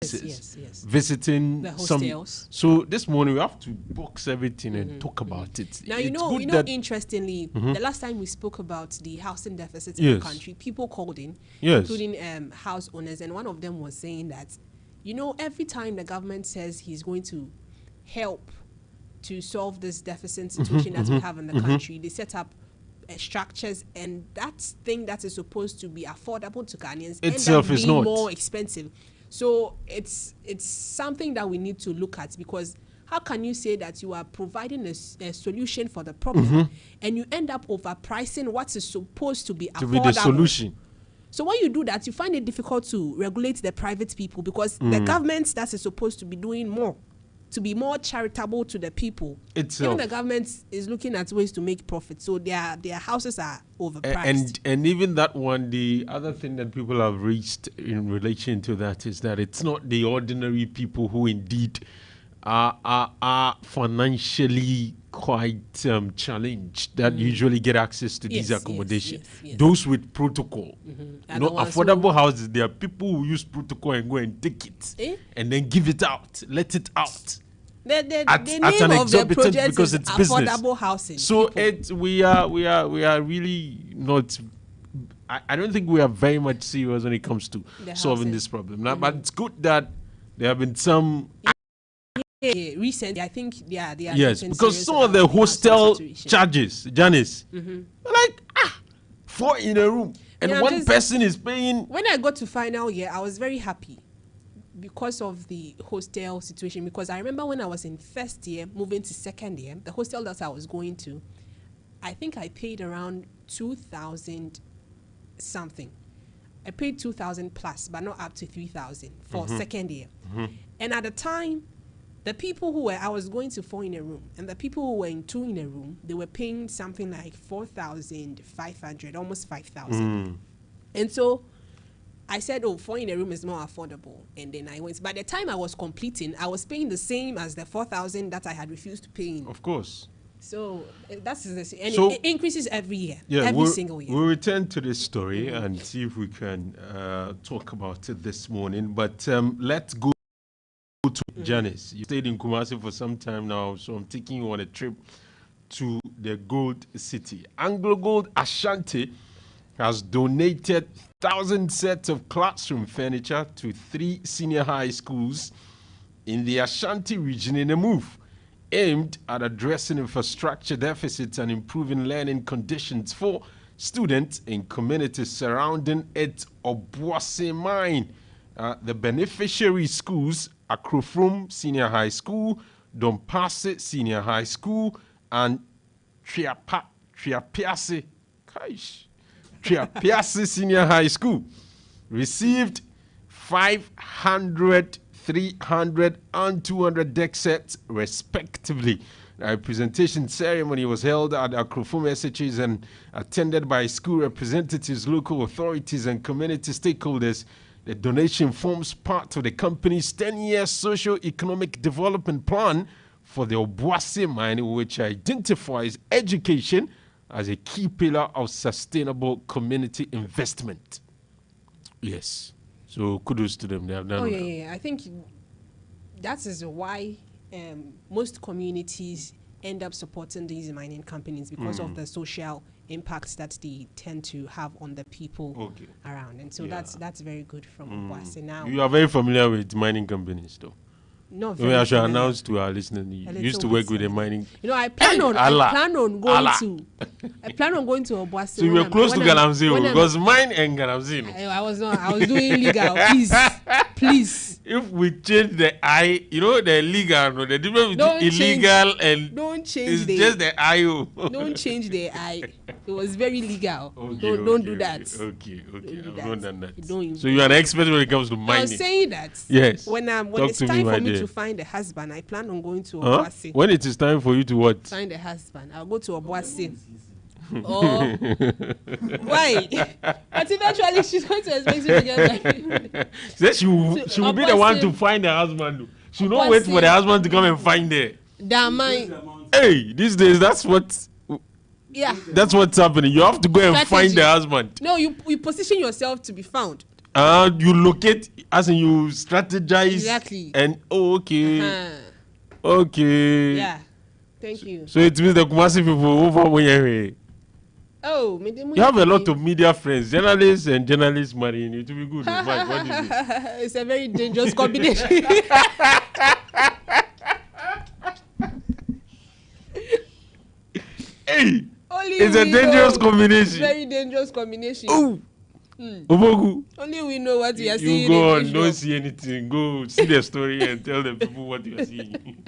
visiting the hostels. So this morning we have to box everything and talk about it. Now, interestingly, the last time we spoke about the housing deficit in the country, people called in, including house owners, and one of them was saying that, every time the government says he's going to help to solve this deficit situation that we have in the country, they set up structures, and that thing that is supposed to be affordable to Ghanaians itself end up is being not more expensive. So it's something that we need to look at, because how can you say that you are providing a solution for the problem and you end up overpricing what is supposed to be affordable? The solution. So when you do that, you find it difficult to regulate the private people, because the government that is supposed to be doing more, to be more charitable to the people. Even the government is looking at ways to make profit, so their houses are overpriced. And even that one, the other thing that people have reached in relation to that is that it's not the ordinary people who indeed are financially quite challenged that usually get access to these accommodations. Yes. Those with protocol. Affordable houses, there are people who use protocol and go and take it and then give it out, let it out. The name of the project because it's affordable housing. So we are really not. I don't think we are very much serious when it comes to solving this problem. Now, but it's good that there have been some. Recently, I think they are yes, because some of the hostel charges, Janice, like 4 in a room, and one person is paying. When I got to final year, I was very happy because of the hostel situation. Because I remember when I was in first year, moving to second year, the hostel that I was going to, I think I paid around 2,000 something. I paid 2,000 plus, but not up to 3,000 for second year. And at the time, the people who I was going to 4 in a room, and the people who were in 2 in a room, they were paying something like 4,500, almost 5,000. And so I said, 4 in a room is more affordable. And then I went. By the time I was completing, I was paying the same as the 4,000 that I had refused to pay in. Of course. So that's the and so, it increases every year, every single year. We'll return to this story and see if we can talk about it this morning. But let's go to Janice. You stayed in Kumasi for some time now, so I'm taking you on a trip to the Gold City. Anglo Gold Ashanti has donated 1,000 sets of classroom furniture to 3 senior high schools in the Ashanti region in a move aimed at addressing infrastructure deficits and improving learning conditions for students in communities surrounding its Obuasi mine. The beneficiary schools are Krofrom Senior High School, Dompase Senior High School, and Triapiase Senior High School. Received 500, 300, and 200 deck sets, respectively. A presentation ceremony was held at Krofrom SHS and attended by school representatives, local authorities, and community stakeholders. The donation forms part of the company's 10-year socio-economic development plan for the Obuasi mine, which identifies education as a key pillar of sustainable community investment. Yes. So kudos to them. They have done I think that is why most communities end up supporting these mining companies, because of the social impacts that they tend to have on the people around. And so that's very good from Obuasi. Now, you are very familiar with mining companies, though. No, I should announce to our listeners, you used to work with a mining. I plan on going to Obuasi. So you were close to Galamsey, because mine and Galamsey. I was not. I was doing legal. Please. If we change the I, the legal, the difference between illegal and don't change just the I. Don't change the I. It was very legal. Don't do that. Okay. I've not done that. Don't so you're an expert when it comes to mining. I was saying that. Yes. When it's time for me to find a husband, I plan on going to Obuasi. When it is time for you to what? Find a husband. I'll go to Obuasi. Oh, why? But eventually she's going to expect you to get married. She will be the one to find a husband. She will not wait for the husband to come and find her. Hey, these days that's what. Yeah, that's what's happening. You have to go and find the husband. No, you position yourself to be found. You locate, as in you strategize. Exactly. And okay. Uh-huh. Okay. Yeah. Thank you. So it means the Kumasi people over when Oh, you have a lot of media friends, journalists and journalists marrying. It will be good. Mike, what do you think? It's a very dangerous combination. Hey, Only it's a we dangerous know. combination. Very dangerous combination. Oh, Obogu. Only we know what we are You seeing. go in on, don't see anything. Go see the story and tell the people what you are seeing.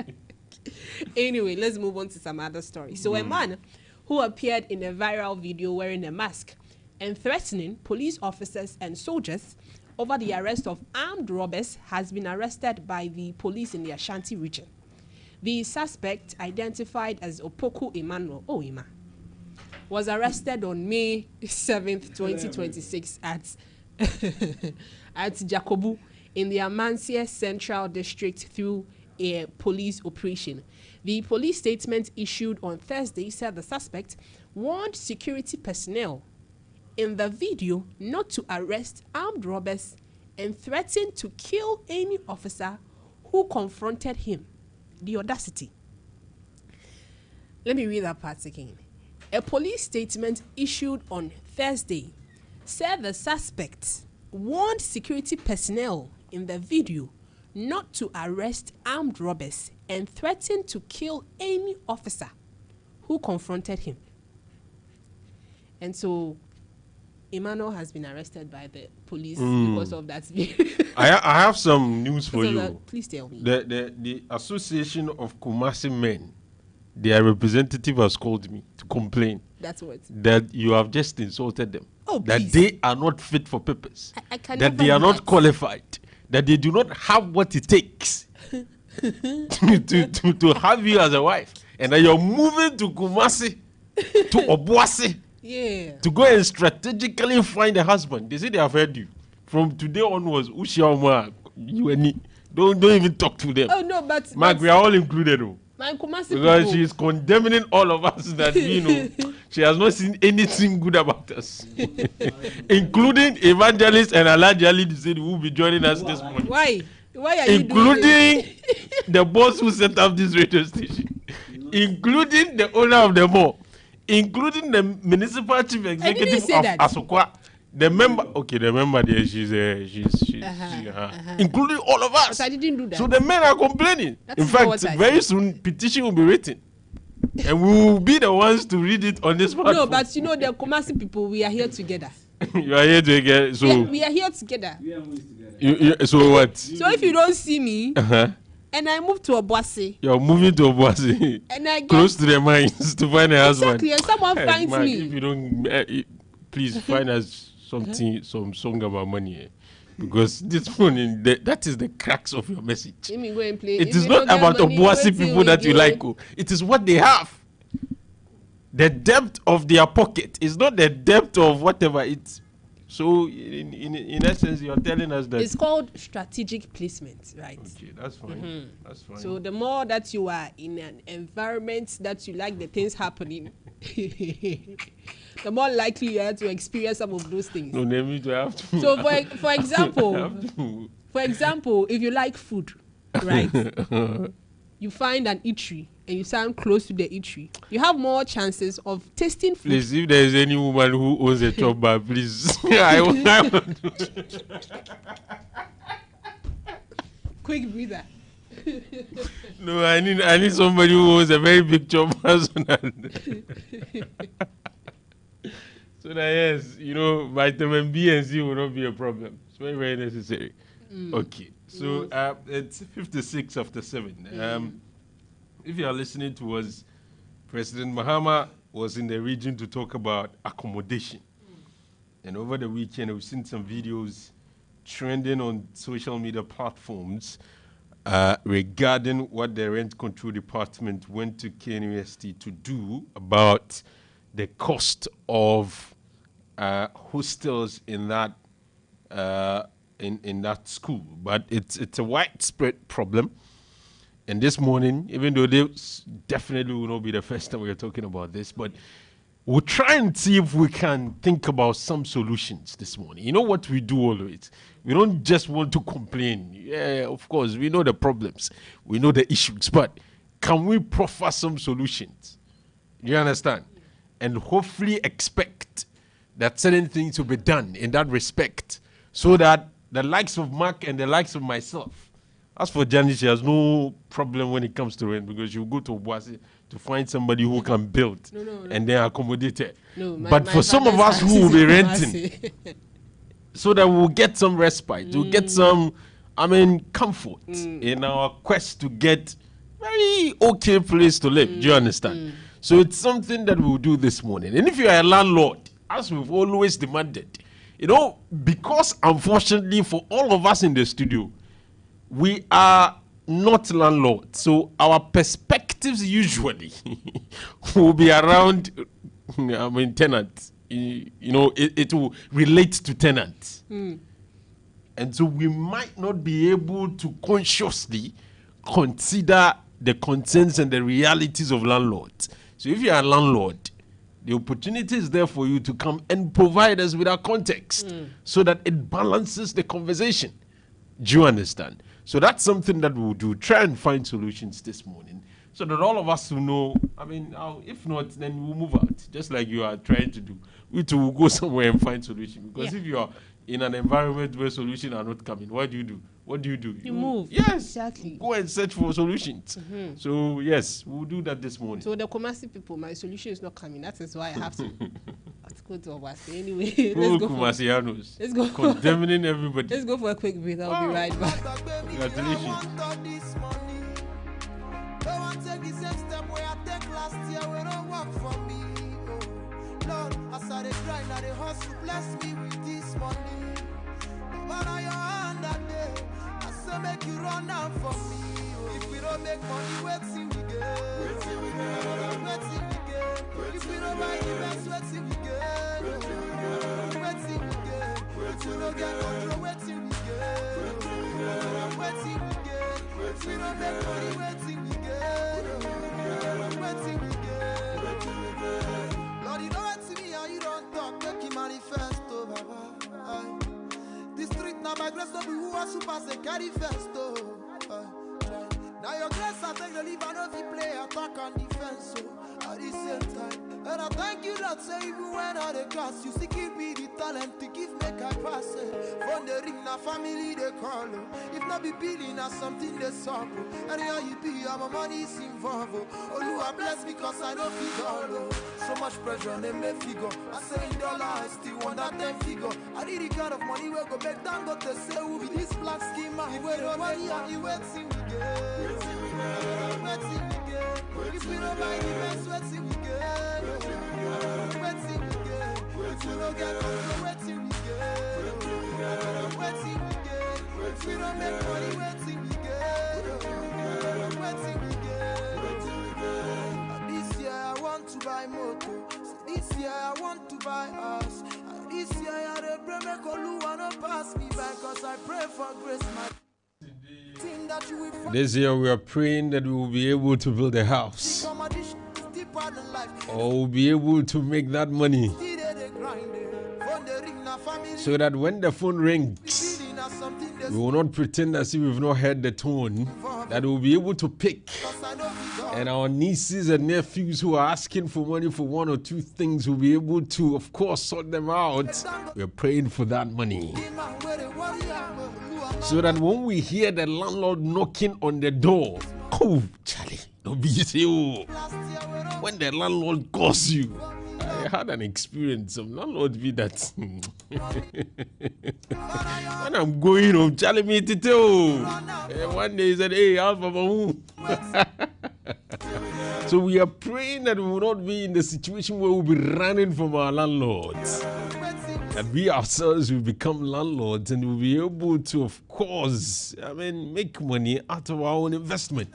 Anyway, let's move on to some other stories. So a man who appeared in a viral video wearing a mask and threatening police officers and soldiers over the arrest of armed robbers has been arrested by the police in the Ashanti region. The suspect, identified as Opoku Emmanuel Oima, was arrested on May 7th, 2026 at at Jakobu in the Amansia Central District through a police operation. The police statement issued on Thursday said the suspect warned security personnel in the video not to arrest armed robbers and threatened to kill any officer who confronted him. The audacity. Let me read that part again. A police statement issued on Thursday said the suspect warned security personnel in the video not to arrest armed robbers and threatened to kill any officer who confronted him. And so Emmanuel has been arrested by the police because of that video. I have some news for you. Please tell me. The Association of Kumasi Men, their representative has called me to complain. That's what. That you have just insulted them. Oh, that please. they are not fit for purpose. I can that never they are do not that. qualified. That they do not have what it takes to have you as a wife. And that you're moving to Kumasi, to Obuasi, Yeah. to go and strategically find a husband. They say they have heard you. From today onwards, Ushiauma, you and me. Don't even talk to them. Oh no, but Mark, we are all included. Oh. my Kumasi Because people. she is condemning all of us that we know she has not seen anything good about us, including evangelists and Alhaji Ali Disedi who will be joining us this morning. Why? Why are you doing Including the boss who set up this radio station, including the owner of the mall, including the municipal chief executive say of that. Asokwa, the member. Okay, the member there, including all of us. But I didn't do that. So the men are complaining. That In is not fact, what I very said. soon petition will be written, and we will be the ones to read it on this platform. No, but you know the Kumasi people, we are here together. You are here to get so. We are here together. So what? So if you don't see me Uh-huh. and I move to Obuasi You're moving to Obuasi. and I get Close to the mines to find a husband. exactly and someone Hey, finds Mark, me. if you don't, please find us something, some song about money, because this morning that is the crux of your message. Let me go and play. It If is you not don't get about money, Obuasi wait till people we that you get- like. Oh. It is what they have. The depth of their pocket is not the depth of whatever it's. So in essence, you're telling us that. It's called strategic placement, right? Okay, that's fine. That's fine. So the more that you are in an environment that you like the things happening, the more likely you are to experience some of those things. no, name to have to. So for example, have to. for example, if you like food, right? You find an eatery and you sound close to the eatery, you have more chances of tasting food. Please, if there is any woman who owns a chop bar, please. I want to. Quick breather. No, I need somebody who owns a very big chop bar. So that yes, vitamin B and C will not be a problem. It's very, very necessary. Okay, so it's 56 after 7. If you are listening to us, President Mahama was in the region to talk about accommodation. And over the weekend, we've seen some videos trending on social media platforms regarding what the Rent Control Department went to KNUST to do about the cost of hostels in that in that school. But it's a widespread problem. And this morning, even though this definitely will not be the first time we're talking about this, but we'll try and see if we can think about some solutions this morning. You know what we do always? We don't just want to complain. Yeah, of course, we know the problems, we know the issues, but can we proffer some solutions? Do you understand? And hopefully expect that certain things will be done in that respect so that the likes of Mark and the likes of myself, as for Janice, she has no problem when it comes to rent because she'll go to Obuasi to find somebody who can build and then accommodate her. But for some of us who will be renting, so that we'll get some respite, we'll get some, comfort in our quest to get very okay place to live. Do you understand? So it's something that we'll do this morning. And if you are a landlord, as we've always demanded, because unfortunately for all of us in the studio, we are not landlords. So our perspectives usually will be around, tenants. It will relate to tenants. And so we might not be able to consciously consider the concerns and the realities of landlords. So if you are a landlord, the opportunity is there for you to come and provide us with our context so that it balances the conversation. Do you understand? So that's something that we'll do. Try and find solutions this morning so that all of us will know. If not, then we'll move out, just like you are trying to do. We too will go somewhere and find solution. Because if you are in an environment where solutions are not coming, what do you do? What do? You move. Yes. Exactly. Go and search for solutions. So, yes, we'll do that this morning. So, the Kumasi people, my solution is not coming. That is why I have to go to Obasi. Anyway, let's go. Kumasianos. Let's go. Condemning everybody. Let's go for a quick break. I'll be right back. Congratulations. As I grind, I hustle, bless me with this money. But on your hand that day, I say make you run out for me. If we don't make money, wait till we get. Wait till we get. If we don't buy the best, wait till we get. Wait till we get. If we don't get control, wait till we get. Wait till we get. If we don't make money, wait till we get. Wait till we get. Lord, you know what to me, how you don't talk, make you manifesto, Baba. This street now my grace, no be who are super, say carry festo. Now your grace, I take the leave, I know if you play attack and defense, at the same time. And I thank you that say even when I the class, you still give me the talent to give make I pass it. From the ring, na family they call. If not be billing, na something they solve. And here you be, my money is involved. Oh, you are blessed because I know figure. So much pressure on them, they figure. I say in dollar, I still want that 10 figure. I need the kind of money where go back down, got to say who be this black schema. If we don't money, you wait till we get. Wait till we get. If we don't buy the best, wait till we get. Wait till we get. If we don't get control, wait till we get. Wait till we get. If we don't make money, wait till we get. Wait till we get. This year I want to buy motor. So this year I want to buy house. This year I had a pray make Oluwa no pass me by, cause I pray for grace, my. This year we are praying that we will be able to build a house, or we'll be able to make that money, so that when the phone rings, we will not pretend as if we've not heard the tone, that we'll be able to pick. And our nieces and nephews who are asking for money for one or two things will be able to, of course, sort them out. We're praying for that money, so that when we hear the landlord knocking on the door, oh, Charlie, don't be easy. When the landlord calls you, I had an experience of landlord be that. When I'm going home, Charlie me to tell. One day he said, hey, Alfa. So we are praying that we will not be in the situation where we'll be running from our landlords. That we ourselves will become landlords and we'll be able to, of course, make money out of our own investment.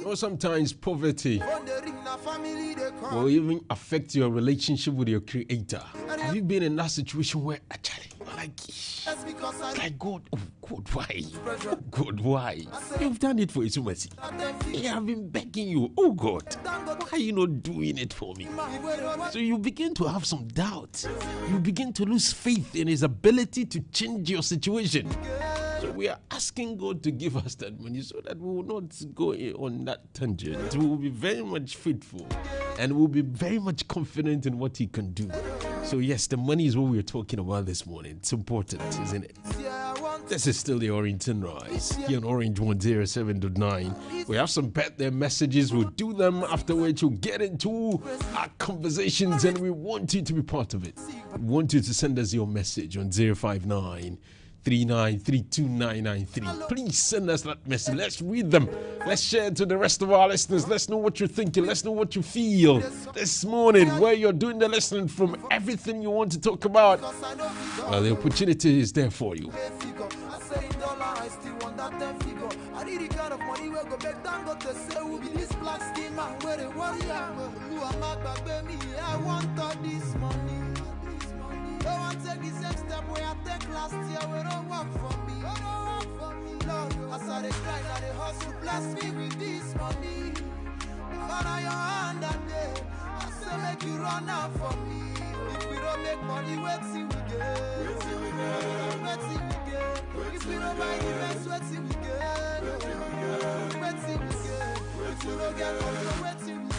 Or sometimes poverty will even affect your relationship with your creator. Have you been in that situation where actually, like, Like, God, oh, God, why? Oh, God, why? You've done it for His mercy. I have been begging you. Oh, God, why are you not doing it for me? So you begin to have some doubt. You begin to lose faith in His ability to change your situation. So we are asking God to give us that money so that we will not go on that tangent. We will be very much faithful and we'll be very much confident in what He can do. So yes, the money is what we're talking about this morning. It's important, isn't it? This is still the Orrington Rise here on Orange 107.9. We have some birthday messages. We'll do them afterwards. We'll get into our conversations and we want you to be part of it. We want you to send us your message on 059 3932993. Please send us that message. Let's read them. Let's share it to the rest of our listeners. Let's know what you're thinking. Let's know what you feel this morning, where you're doing the listening from, everything you want to talk about. Well, the opportunity is there for you. Don't want to take the same step where I take last year. We don't work for me. Lord, as I grind, I hustle. Bless me with this money. But on your hand that day, I say make you run out for me. If we don't make money, wait till we get. Wait till we get. If we don't buy the best, wait till we get. Wait till we get. If we don't get money, wait till we get.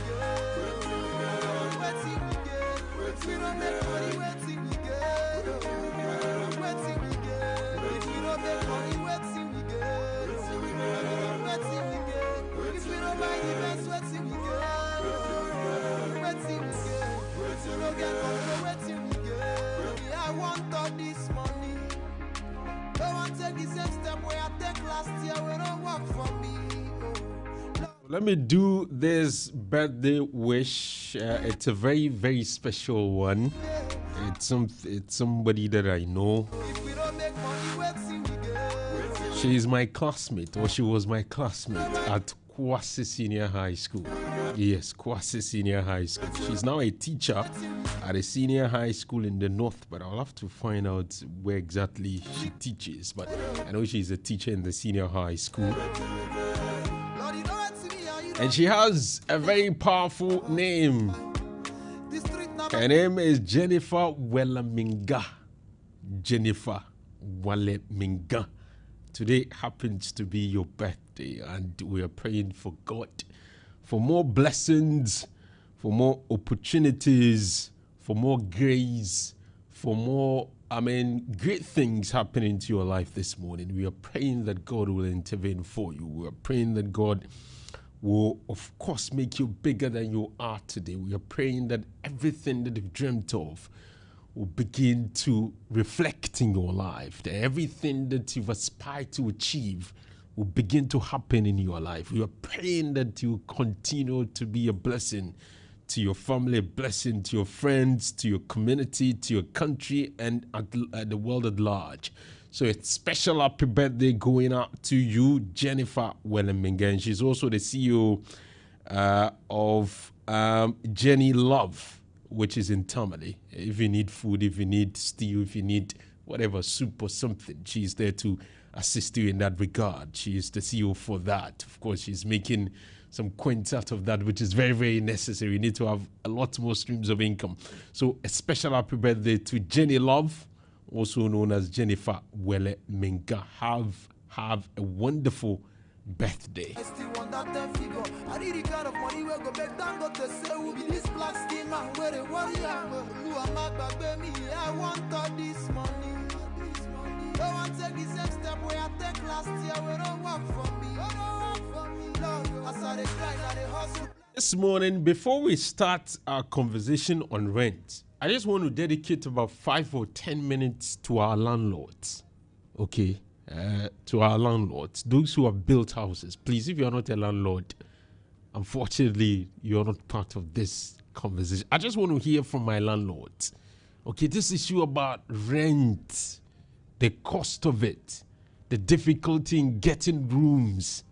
Wait till we get. If we don't make money, wait till we get. I want all this money. Don't want to take the same step where I take last year. We don't work for me. Let me do this birthday wish. It's a very, very special one. It's somebody that I know. She is my classmate, or she was my classmate at Kwasi Senior High School. Yes, Kwasi Senior High School. She's now a teacher at a senior high school in the north, but I'll have to find out where exactly she teaches. But I know she's a teacher in the senior high school. And she has a very powerful name. Her name is Jennifer Welaminga. Jennifer Welaminga. Today happens to be your birthday, and we are praying for God for more blessings, for more opportunities, for more grace, for more, great things happening to your life this morning. We are praying that God will intervene for you. We are praying that God will, of course, make you bigger than you are today. We are praying that everything that you've dreamt of will begin to reflect in your life, that everything that you've aspired to achieve will begin to happen in your life. We are praying that you continue to be a blessing to your family, a blessing to your friends, to your community, to your country, and at the world at large. So it's special happy birthday going out to you, Jennifer Welaminga. And she's also the CEO of Jenny Love, which is in Tamale. If you need food, if you need stew, if you need whatever, soup or something, she's there to assist you in that regard. She is the CEO for that. Of course, she's making some coins out of that, which is very, very necessary. You need to have a lot more streams of income. So a special happy birthday to Jenny Love, also known as Jennifer Welaminga. Have a wonderful birthday. I still want that 10 figure. I need the kind of money where go back down, got to say who be this black skin man where they warrior. Who am I back baby? I want all this money. Don't want to take the same step where I take last year. We don't work for me. Lord, as I grind, I hustle. This morning, before we start our conversation on rent, I just want to dedicate about 5 or 10 minutes to our landlords. Okay? To our landlords, those who have built houses. Please, if you're not a landlord, unfortunately, you're not part of this conversation. I just want to hear from my landlords. Okay, this issue about rent, the cost of it, the difficulty in getting rooms.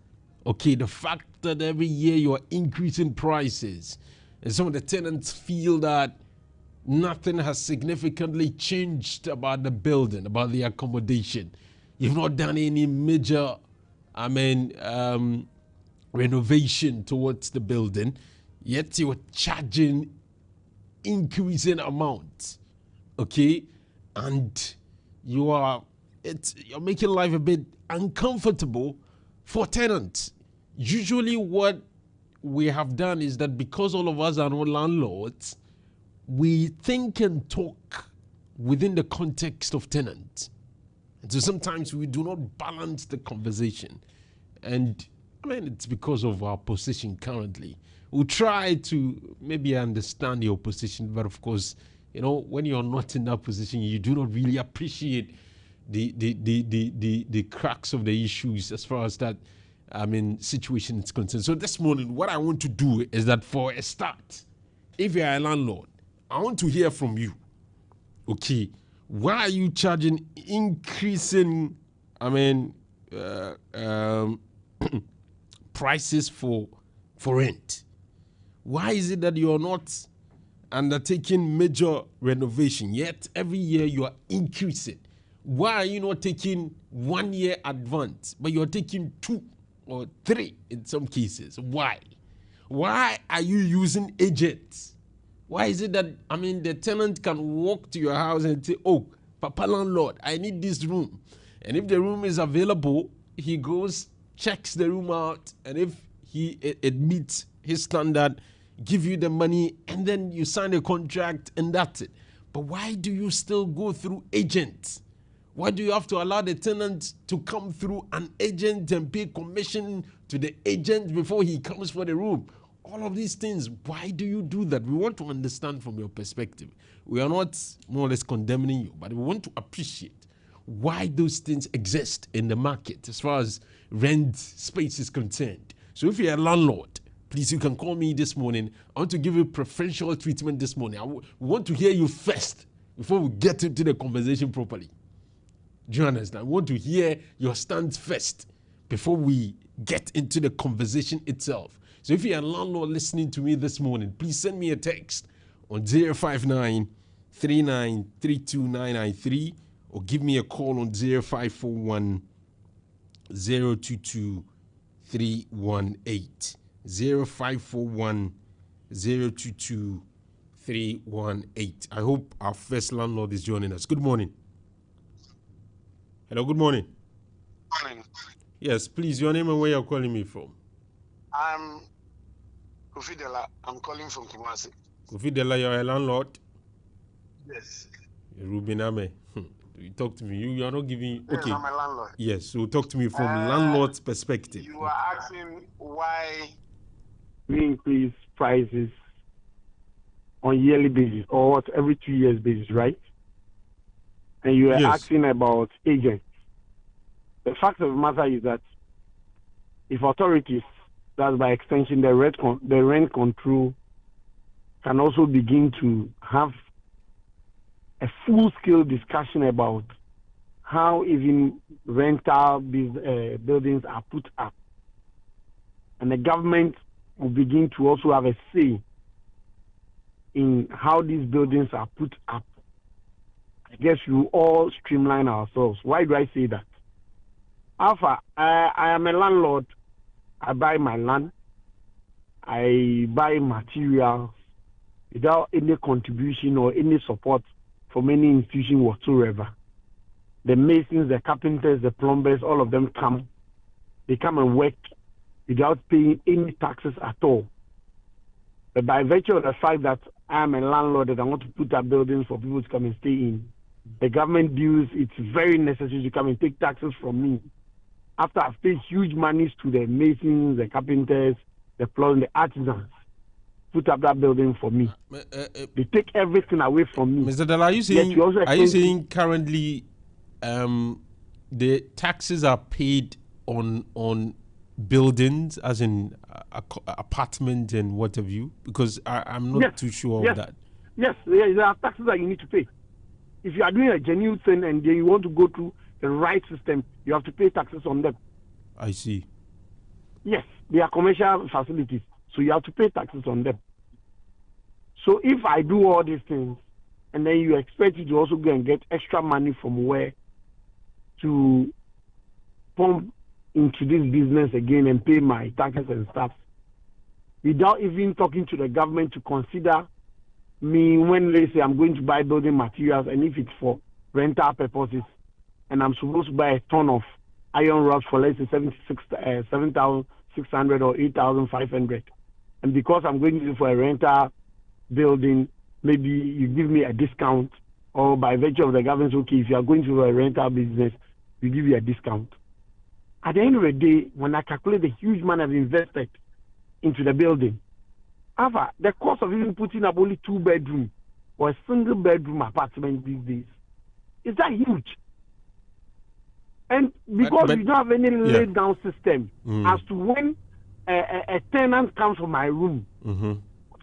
Okay, the fact that every year you're increasing prices, and some of the tenants feel that Nothing has significantly changed about the building, about the accommodation. You've not done any major, renovation towards the building, yet you're charging increasing amounts, okay? And you're making life a bit uncomfortable for tenants. Usually what we have done is that because all of us are not landlords, we think and talk within the context of tenants. And so sometimes we do not balance the conversation. And it's because of our position currently. We'll try to maybe understand your position, but of course, when you're not in that position, you do not really appreciate the cracks of the issues as far as that situation is concerned. So this morning, what I want to do is that for a start, if you're a landlord, I want to hear from you. Okay, why are you charging increasing prices for rent? Why is it that you're not undertaking major renovation, yet every year you are increasing? Why are you not taking 1 year advance, but you're taking 2 or 3 in some cases? Why? Why are you using agents? Why is it that, the tenant can walk to your house and say, oh, Papa landlord, I need this room. And if the room is available, he goes, checks the room out, and if it meets his standard, give you the money, and then you sign a contract, and that's it. But why do you still go through agents? Why do you have to allow the tenant to come through an agent and pay commission to the agent before he comes for the room? All of these things, why do you do that? We want to understand from your perspective. We are not more or less condemning you, but we want to appreciate why those things exist in the market as far as rent space is concerned. So if you're a landlord, please, you can call me this morning. I want to give you preferential treatment this morning. We want to hear you first before we get into the conversation properly. Do you understand? We want to hear your stance first before we get into the conversation itself. So if you're a landlord listening to me this morning, please send me a text on 059 3932993 or give me a call on 0541 022 318. 0541 022 318. I hope our first landlord is joining us. Good morning. Hello, good morning. Morning. Yes, please, your name and where you're calling me from. I'm Kofi Dela. I'm calling from Kumasi. Kofi Dela, you're a landlord? Yes. Ruben Ame. You talk to me. You are not giving. Yes, Okay. I'm a landlord. Yes, so talk to me from landlord's perspective. You are asking why we increase prices on yearly basis or what, every 2 years basis, right? And you are Yes. asking about agents. The fact of the matter is that if authorities, that's by extension the rent control, can also begin to have a full-scale discussion about how even rental buildings are put up. And the government will begin to also have a say in how these buildings are put up. I guess we will all streamline ourselves. Why do I say that? Alpha, I am a landlord. I buy my land. I buy materials without any contribution or any support from any institution whatsoever. The masons, the carpenters, the plumbers, all of them come. They come and work without paying any taxes at all. But by virtue of the fact that I am a landlord and I want to put up buildings for people to come and stay in, the government deals it's very necessary to come and take taxes from me. After I've paid huge monies to the masons, the carpenters, the plumbers, the artisans, put up that building for me. They take everything away from me. Mr. Dela, are you saying currently the taxes are paid on buildings, as in apartments and what have you? Because I'm not too sure of that. Yes, there are taxes that you need to pay. If you are doing a genuine thing and then you want to go through the right system, you have to pay taxes on them. I see. Yes, they are commercial facilities, so you have to pay taxes on them. So if I do all these things and then you expect you to also go and get extra money from where to pump into this business again and pay my taxes and stuff without even talking to the government to consider me when they say I'm going to buy building materials, and if it's for rental purposes, and I'm supposed to buy a ton of iron rods for let's say 7,600 or 8,500, and because I'm going to do for a rental building, maybe you give me a discount, or by virtue of the government, okay, if you are going to a rental business, we give you a discount. At the end of the day, when I calculate the huge money I've invested into the building, Alfa, the cost of even putting up only 2-bedroom or a single bedroom apartment these days is that huge. And because we don't have any laid down system as to when a tenant comes from my room,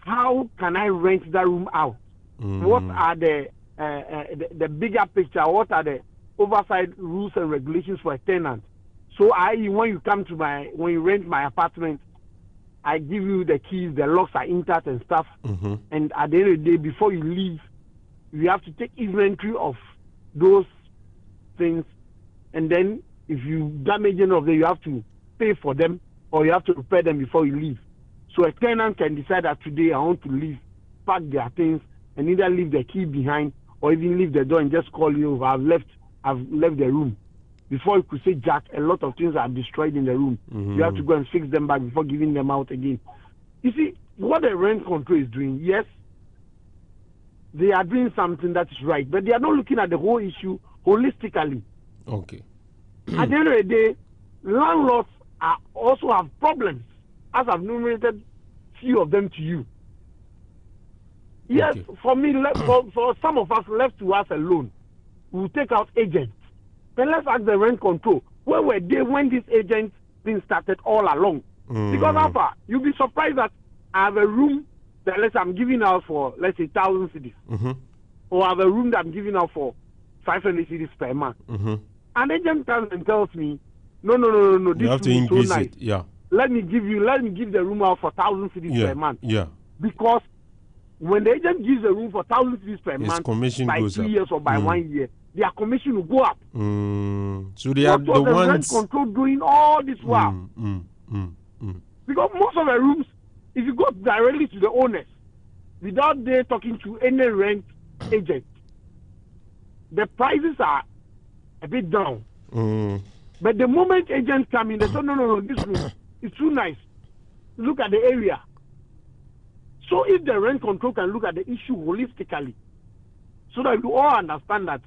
how can I rent that room out? What are the bigger picture? What are the oversight rules and regulations for a tenant? So when you rent my apartment, I give you the keys, the locks are intact and stuff. And at the end of the day, before you leave, you have to take inventory of those things. And then if you damage any of them, you have to pay for them or you have to repair them before you leave. So a tenant can decide that today I want to leave, pack their things, and either leave the key behind or even leave the door and just call you over. I've left the room. Before you could say, Jack, a lot of things are destroyed in the room. You have to go and fix them back before giving them out again. You see, what the rent control is doing, yes, they are doing something that is right, but they are not looking at the whole issue holistically. Okay. At the end of the day, landlords also have problems, as I've enumerated few of them to you. Yes, for me, for some of us left to us alone, we'll take out agents. Then let's ask the rent control. Where were they when these agents been started all along? Because Alfa, you'll be surprised that I have a room that I'm giving out for, let's say, 1,000 cedis. Or I have a room that I'm giving out for 500 cedis per month. An agent comes and tells me, no, this you have to room increase is so nice. it. Yeah. Let me give the room out for 1,000 cedis per month. Yeah. Because when the agent gives a room for 1,000 cedis per month, commission by goes 2 up. years or by 1 year, their commission will go up. So they are the rent ones control doing all this while. Because most of the rooms, if you go directly to the owners, without they talking to any rent agent, the prices are a bit down. But the moment agents come in, they say, no, this room is too nice. Look at the area. So if the rent control can look at the issue holistically, so that you all understand that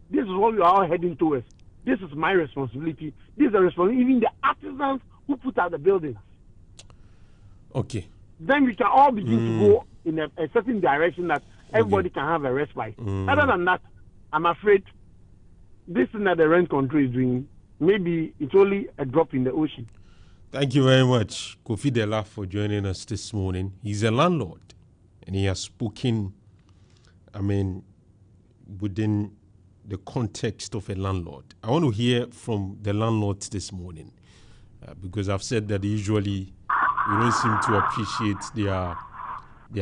this is what we are all heading towards. This is my responsibility. This is the responsibility, even the artisans who put out the buildings. Okay. Then we can all begin to go in a certain direction that everybody can have a respite. Other than that, I'm afraid this thing that the rent control is doing, maybe it's only a drop in the ocean. Thank you very much, Kofi Dela, for joining us this morning. He's a landlord, and he has spoken, within the context of a landlord. I want to hear from the landlords this morning, because I've said that usually we don't seem to appreciate their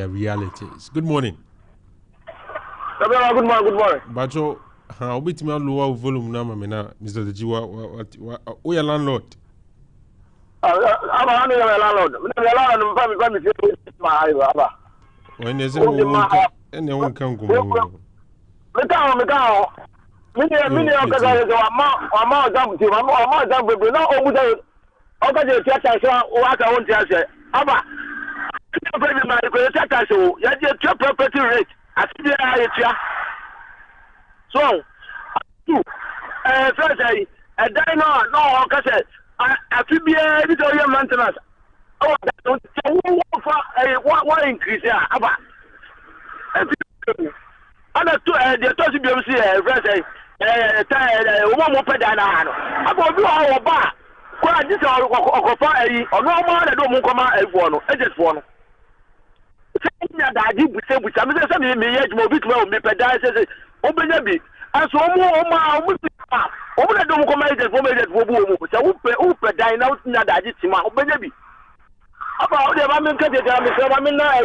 realities. Good morning. Good morning. Bacho, how bit me lower volume now, Mr. Dejiwa? We are landlord. I'm a landlord. When they say anyone can go. Property rate. So, first, a dino, no, I feel be a little maintenance. Oh, what increase here? And the two to be able to see a one more pedana. I go do our bar. Quite this or no more than don't come out as one. I just want. That I did with some me age more bit well, me pedal open a bit. And so more, over the don't come out as woman that will move. So who dine out in that I did to my open a bit. About the woman can get down, Mr. Ramina,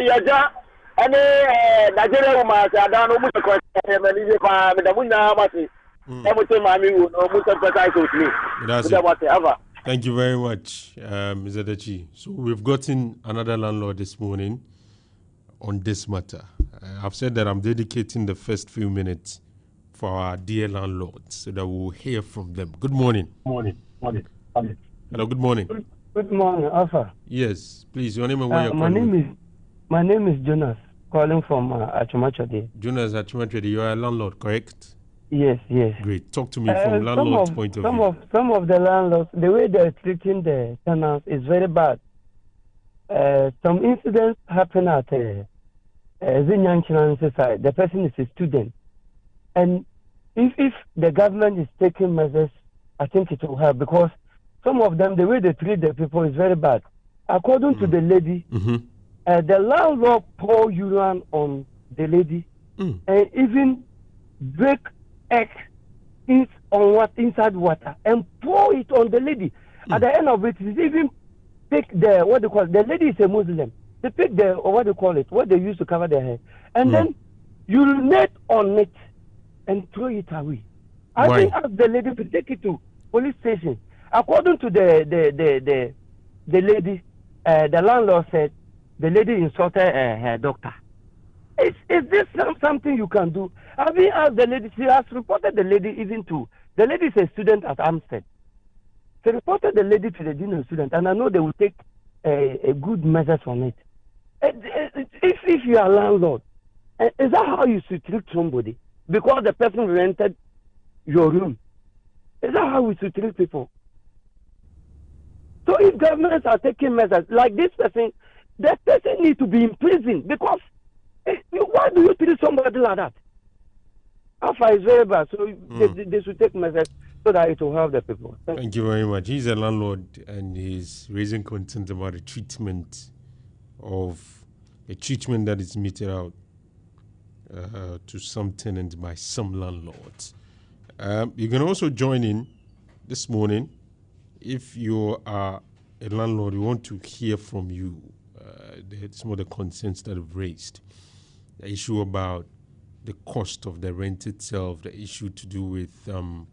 Any Nigeria woman say I don't know much question me ni kwa me da munya masi. E mo say mami wo no mo sympathize with me. That's Me da it. whatever. Thank you very much, Mr. Dachi. So we've gotten another landlord this morning on this matter. I've said that I'm dedicating the first few minutes for our dear landlords so that we'll hear from them. Good morning. Morning. Hello, good morning. Good morning, Alfa. Yes, please, your name and where you're My calling me. My name is Jonas, calling from Achumachode. Jonas Achimatredi, you are a landlord, correct? Yes. Great. Talk to me from landlord's point of view. Some of the landlords, the way they're treating the tenants is very bad. Some incidents happen at Zinyanchinan side. The person is a student, and if the government is taking measures, I think it will help, because some of them, the way they treat the people is very bad. According to the lady, the landlord pour urine on the lady and even break egg inside water and pour it on the lady. At the end of it, it even pick the what they call it. The lady is a Muslim. They pick the what they call it, what they use to cover their head, and then urinate on it and throw it away. I think ask the lady to take it to police station. According to the lady, the landlord said the lady insulted her doctor. Is this something you can do? Have you asked the lady? She has reported the lady even to the lady is a student at Amstead. She reported the lady to the dean of students, and I know they will take a good measures on it. If you are a landlord, is that how you should treat somebody? Because the person rented your room. Is that how we should treat people? So if governments are taking measures like this person, that person needs to be in prison, because why do you treat somebody like that? Alpha is very bad, so they should take measures so that it will help the people. Thank you very much. He's a landlord and he's raising concerns about the treatment that is meted out to some tenants by some landlords. You can also join in this morning if you are a landlord. We want to hear from you. Some of the concerns that have raised. The issue about the cost of the rent itself, the issue to do with the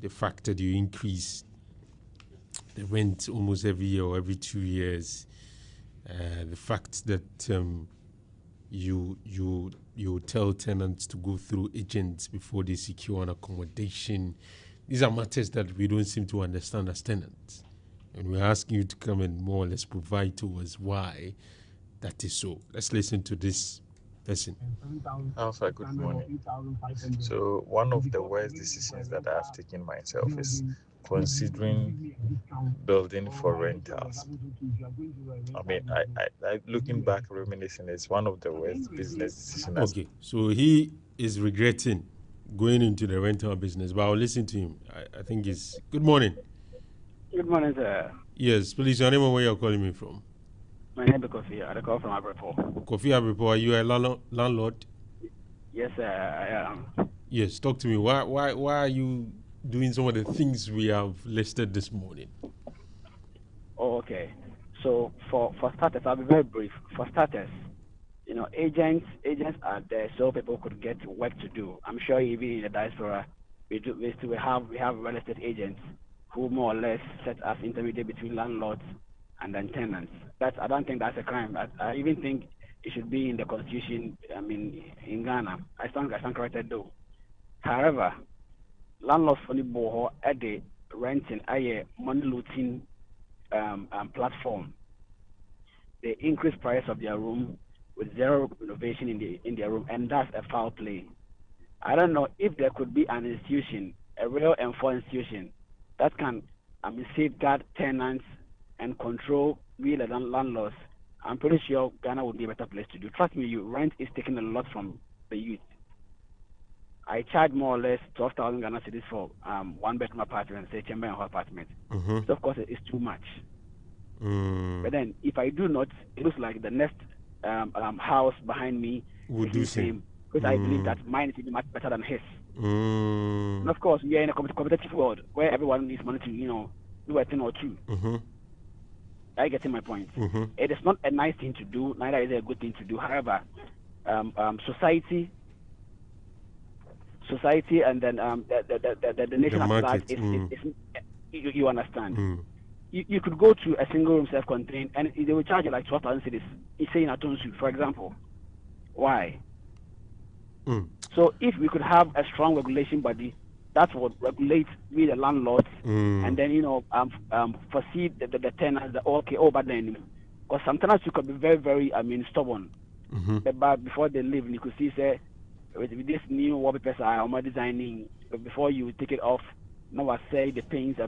fact that you increase the rent almost every year or every 2 years, the fact that you tell tenants to go through agents before they secure an accommodation. These are matters that we don't seem to understand as tenants, and we're asking you to come and more or less provide to us why that is so. Let's listen to this person. Alpha, good morning. So one of the worst decisions that I've taken myself is considering building for rentals. I mean, I looking back, reminiscing, it's one of the worst business decisions. Okay, so he is regretting going into the rental business, but I'll listen to him. I think it's good morning. Good morning, sir. Yes, please, your name and where you're calling me from. My name is Kofi. I call from Abripo. Kofi Abripo, are you a landlord? Yes, sir, I am. Yes, talk to me. Why are you doing some of the things we have listed this morning? Oh, okay. So for starters, I'll be very brief. For starters, agents are there so people could get work to do. I'm sure even in the diaspora, we have real estate agents who more or less set as intermediate between landlords and then tenants. I don't think that's a crime. I even think it should be in the constitution. I mean, in Ghana, I stand corrected though. However, landlords for the boho at the renting a money looting platform. They increase price of their room with zero renovation in their room, and that's a foul play. I don't know if there could be an institution, a real enforcement institution, that can safeguard tenants and control real landlords. I'm pretty sure Ghana would be a better place to do. Trust me, rent is taking a lot from the youth. I charge more or less 12,000 Ghana cedis for one bedroom apartment, say chamber and hall apartment. So of course it's too much. But then if I do not, it looks like the next house behind me would do the same. Because I believe that mine is much better than his. And of course, we are in a competitive world where everyone needs money to, do a thing or two. Are you getting my point? It is not a nice thing to do, neither is it a good thing to do. However, society, and then the nation at large is you understand. You could go to a single room self-contained, and they will charge you like 12,000 cedis. It's saying a ton suit, for example. Why? So if we could have a strong regulation body that would regulate with the landlords, and then foresee the tenants, but then because sometimes you could be very, very stubborn. But before they leave, you could see say with this new wallpapers are designing before you take it off. Now I say the paints.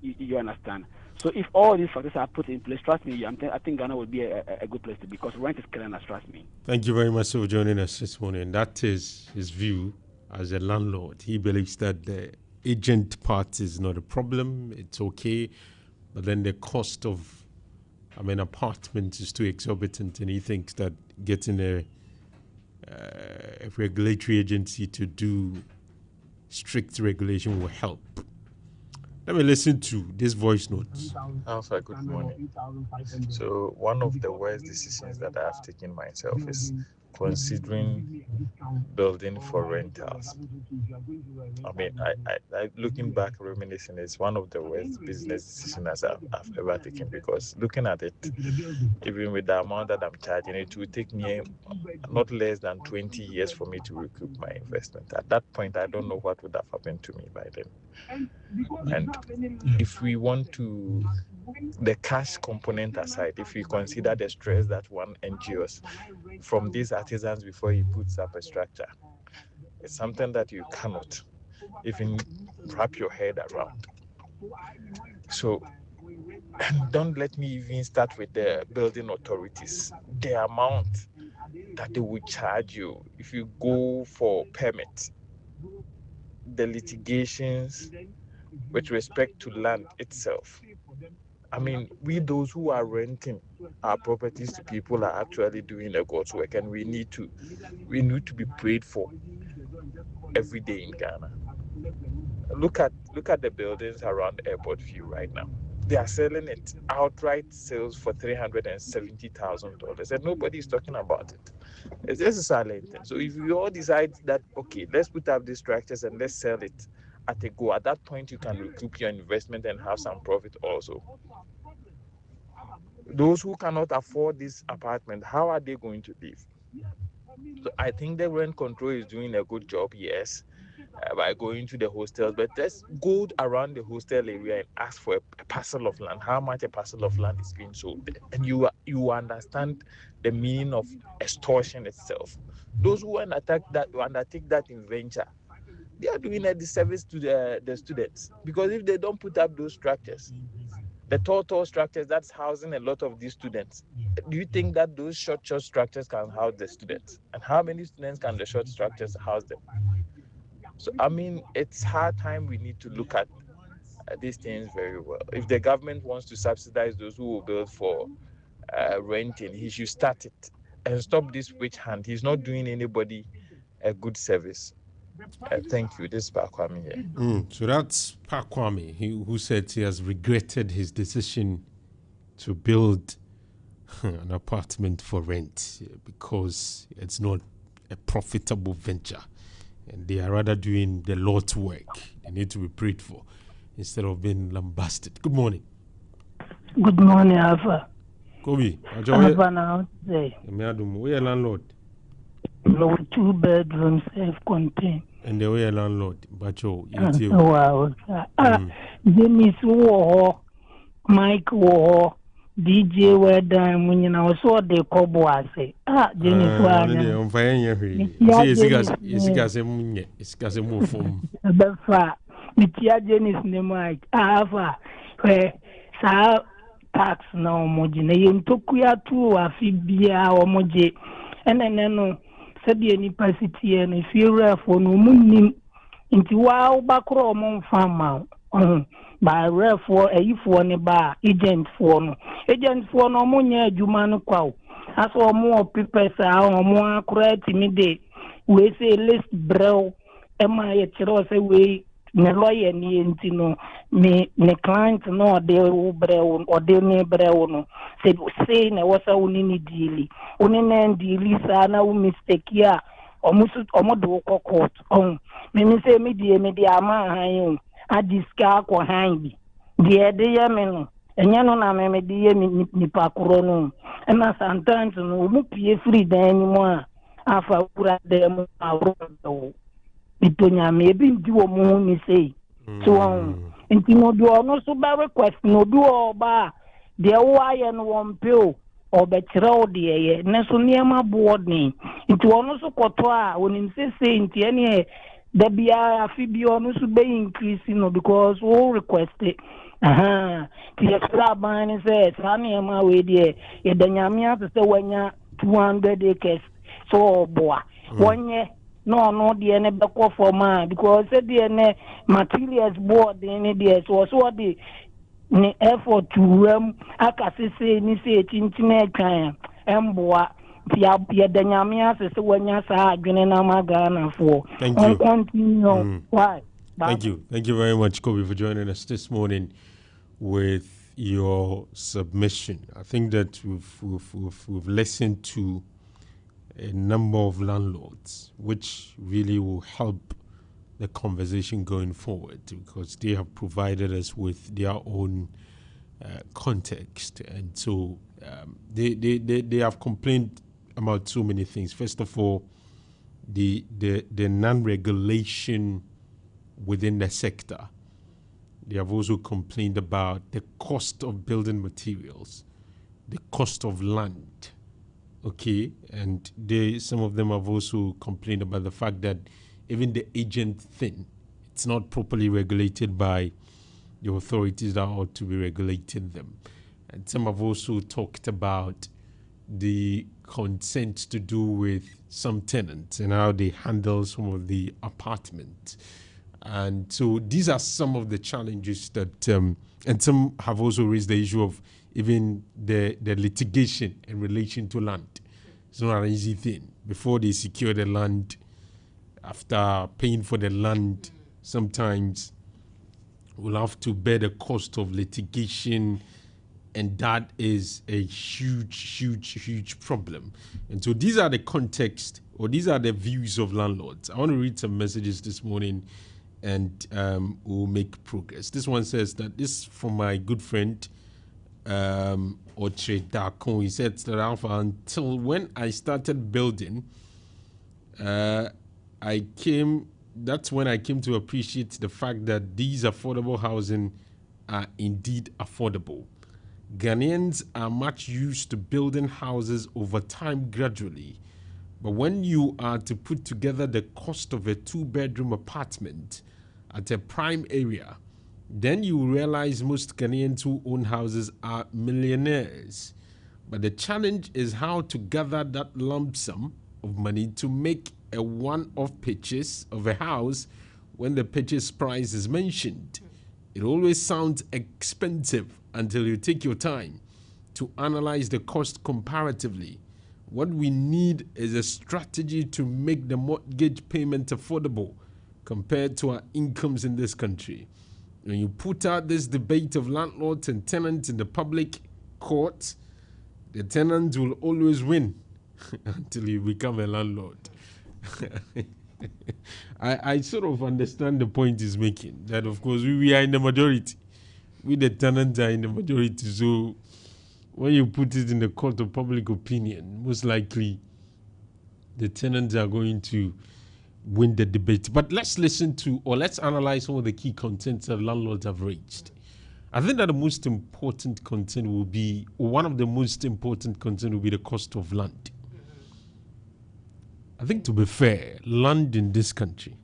You understand. So if all these factors are put in place, trust me, I think Ghana would be a good place to be because rent is killing us, trust me. Thank you very much for joining us this morning. That is his view as a landlord. He believes that the agent part is not a problem. It's okay. But then the cost of, apartments is too exorbitant, and he thinks that getting a regulatory agency to do strict regulation will help. Let me listen to this voice note. Alfa, good morning. So one of the worst decisions that I have taken myself is considering building for rentals. I looking back, reminiscing, it's one of the worst business decisions I've ever taken because looking at it, even with the amount that I'm charging, it will take me not less than 20 years for me to recoup my investment. At that point, I don't know what would have happened to me by then. And if we want to, the cash component aside, if we consider the stress that one endures from these artisans before he puts up a structure, it's something that you cannot even wrap your head around. So don't let me even start with the building authorities. The amount that they will charge you if you go for permit, the litigations with respect to land itself. We those who are renting our properties to people are actually doing a God's work, and we need to be prayed for every day in Ghana. Look at the buildings around Airport View right now. They are selling it outright sales for $370,000, and nobody is talking about it. It's just a silent thing. So if we all decide that okay, let's put up these structures and let's sell it at a go, at that point you can recoup your investment and have some profit also. Those who cannot afford this apartment, how are they going to live? So I think the rent control is doing a good job, yes, by going to the hostels, but let's go around the hostel area and ask for a parcel of land, how much a parcel of land is being sold, and you understand the meaning of extortion itself. Those who undertake that in venture, they are doing a disservice to the students, because if they don't put up those structures, the tall structures that's housing a lot of these students, do you think that those short structures can house the students? And how many students can the short structures house them? So it's hard time. We need to look at these things very well. If the government wants to subsidize those who will build for renting, he should start it and stop this witch hunt. He's not doing anybody a good service. Thank you. This is Pakwame here. So that's Pakwame, who said he has regretted his decision to build an apartment for rent because it's not a profitable venture. And they are rather doing the Lord's work. They need to be prayed for instead of being lambasted. Good morning. Good morning, Alfa. Kobe, Alfa now say. We are landlord. 2 bedrooms self-contained. And the way a landlord, Bacho, wow. James War, Mike War, DJ Wedan, when you know, so they cobo say. James War. I'm fine. It's got a move from Befa, Mitia Jenny's name, Mike. Alfa, where tax now, Mojina, you took ya 2 or Fibia or Moji, and then no. Said the university and if you're for no moon into wow backroom on farm by ref for a for bar agent for no monia Jumano cow. As or more people are more correct immediate. We say list bro, am I a chero away ne lawyer ni enti no me client no ode wo brewo ode me brewo no say na wasa woni ni deali woni na deali sa na wo mistake ya omodo ko court on me say me die ama han a diska ko han bi de ya me no enya no na me de ye nipa koro no na sometimes no mu pie free dan ni mo a afa kura dem awro Itonya me bi ndi wo mu ni sei so enti no do no so ba request no do oba de wo aye no wo mpeo obekire wo de ye ne so niema board ni enti wo so koto a woni sei enti ene da bia afi bi ono so be increase no because wo request it ti extra ban say sa niema we de ye da nyame ase wanya 200 acres so boa wonye no the ene beko for man because the ene materials board any there so the ni effort to akasese ni se tintina kan emboa ya danyamia se wanya sa adwene na magana for continue why thank you very much Kobe for joining us this morning with your submission. I think that we've listened to a number of landlords, which really will help the conversation going forward because they have provided us with their own context, and so they have complained about so many things. First of all, the non-regulation within the sector. They have also complained about the cost of building materials, the cost of land. Okay, and some of them have also complained about the fact that even the agent thing, it's not properly regulated by the authorities that ought to be regulating them. And some have also talked about the consent to do with some tenants and how they handle some of the apartments. And so these are some of the challenges that, and some have also raised the issue of even the litigation in relation to land. It's not an easy thing. Before they secure the land, after paying for the land, sometimes we'll have to bear the cost of litigation, and that is a huge problem. And so these are the context, or these are the views of landlords. I want to read some messages this morning, and we'll make progress. This one says that this is from my good friend, Oche Dakon. He said that Alpha, until when I started building, that's when I came to appreciate the fact that these affordable housing are indeed affordable. Ghanaians are much used to building houses over time gradually, but when you are to put together the cost of a 2-bedroom apartment at a prime area, then you realize most Ghanaians who own houses are millionaires. But the challenge is how to gather that lump sum of money to make a one-off purchase of a house when the purchase price is mentioned. It always sounds expensive until you take your time to analyze the cost comparatively. What we need is a strategy to make the mortgage payment affordable compared to our incomes in this country. When you put out this debate of landlords and tenants in the public court, the tenants will always win until you become a landlord. I sort of understand the point he's making, that of course we are in the majority. We the tenants are in the majority, so when you put it in the court of public opinion, most likely the tenants are going to win the debate. But let's listen to, or let's analyze some of the key contents that landlords have raised. I think that the most important content will be, or one of the most important content will be the cost of land. I think, to be fair, land in this country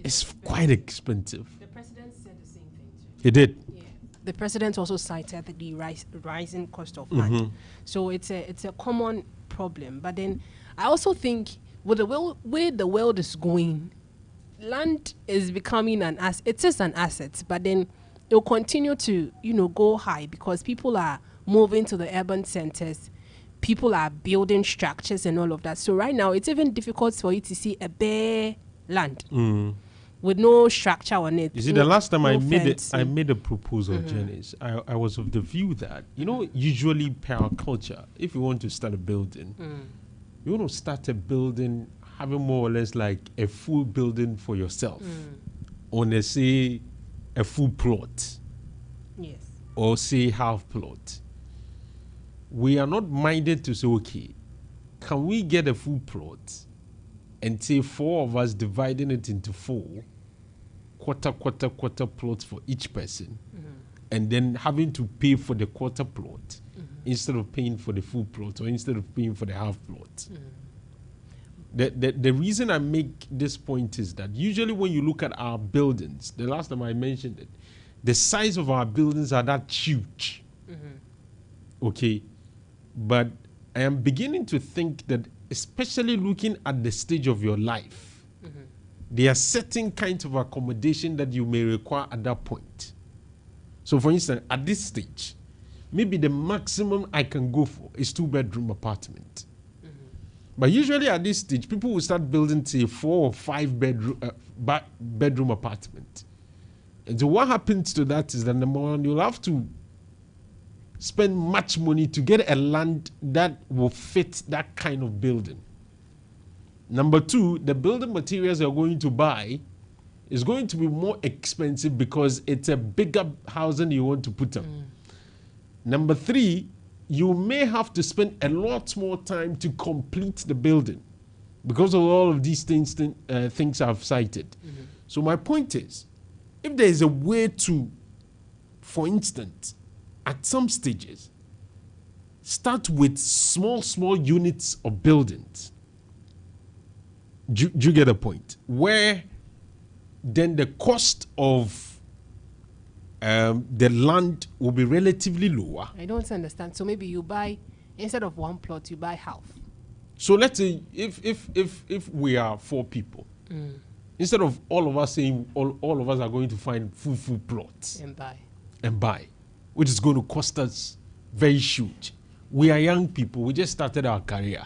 is quite expensive. The president said the same thing too. He did. Yeah. The president also cited the rising cost of land. So it's a common problem. But then I also think with the way the world is going, land is becoming an asset. It is an asset, but then it will continue to, go high because people are moving to the urban centers. People are building structures and all of that. So right now, it's even difficult for you to see a bare land. with no structure on it. You see, the last time I made it, fencing. I made a proposal, Janice. I was of the view that, usually per our culture, if you want to start a building, you want to start a building having more or less like a full building for yourself on a, say, a full plot. Yes. Or say half plot. We are not minded to say, okay, can we get a full plot and say 4 of us dividing it into 4 quarter plots for each person, and then having to pay for the quarter plot instead of paying for the full plot or instead of paying for the half plot. The reason I make this point is that usually when you look at our buildings, the last time I mentioned it, the size of our buildings are that huge. Okay. But I am beginning to think that, especially looking at the stage of your life, there are certain kinds of accommodation that you may require at that point. So, for instance, at this stage, maybe the maximum I can go for is 2-bedroom apartment. But usually at this stage, people will start building, say, 4 or 5 bedroom apartment. And so what happens to that is that, number one, you'll have to spend much money to get a land that will fit that kind of building. Number two, the building materials you're going to buy is going to be more expensive because it's a bigger house than you want to put up. Number three, you may have to spend a lot more time to complete the building because of all of these things I've cited. So my point is, if there is a way to, for instance, at some stages, start with small units of buildings. Do you get a point? Where then the cost of the land will be relatively lower. I don't understand. So maybe you buy, instead of 1 plot, you buy half. So let's say if we are 4 people, instead of all of us saying all of us are going to find full plots and buy, which is going to cost us very huge. We are young people. We just started our career.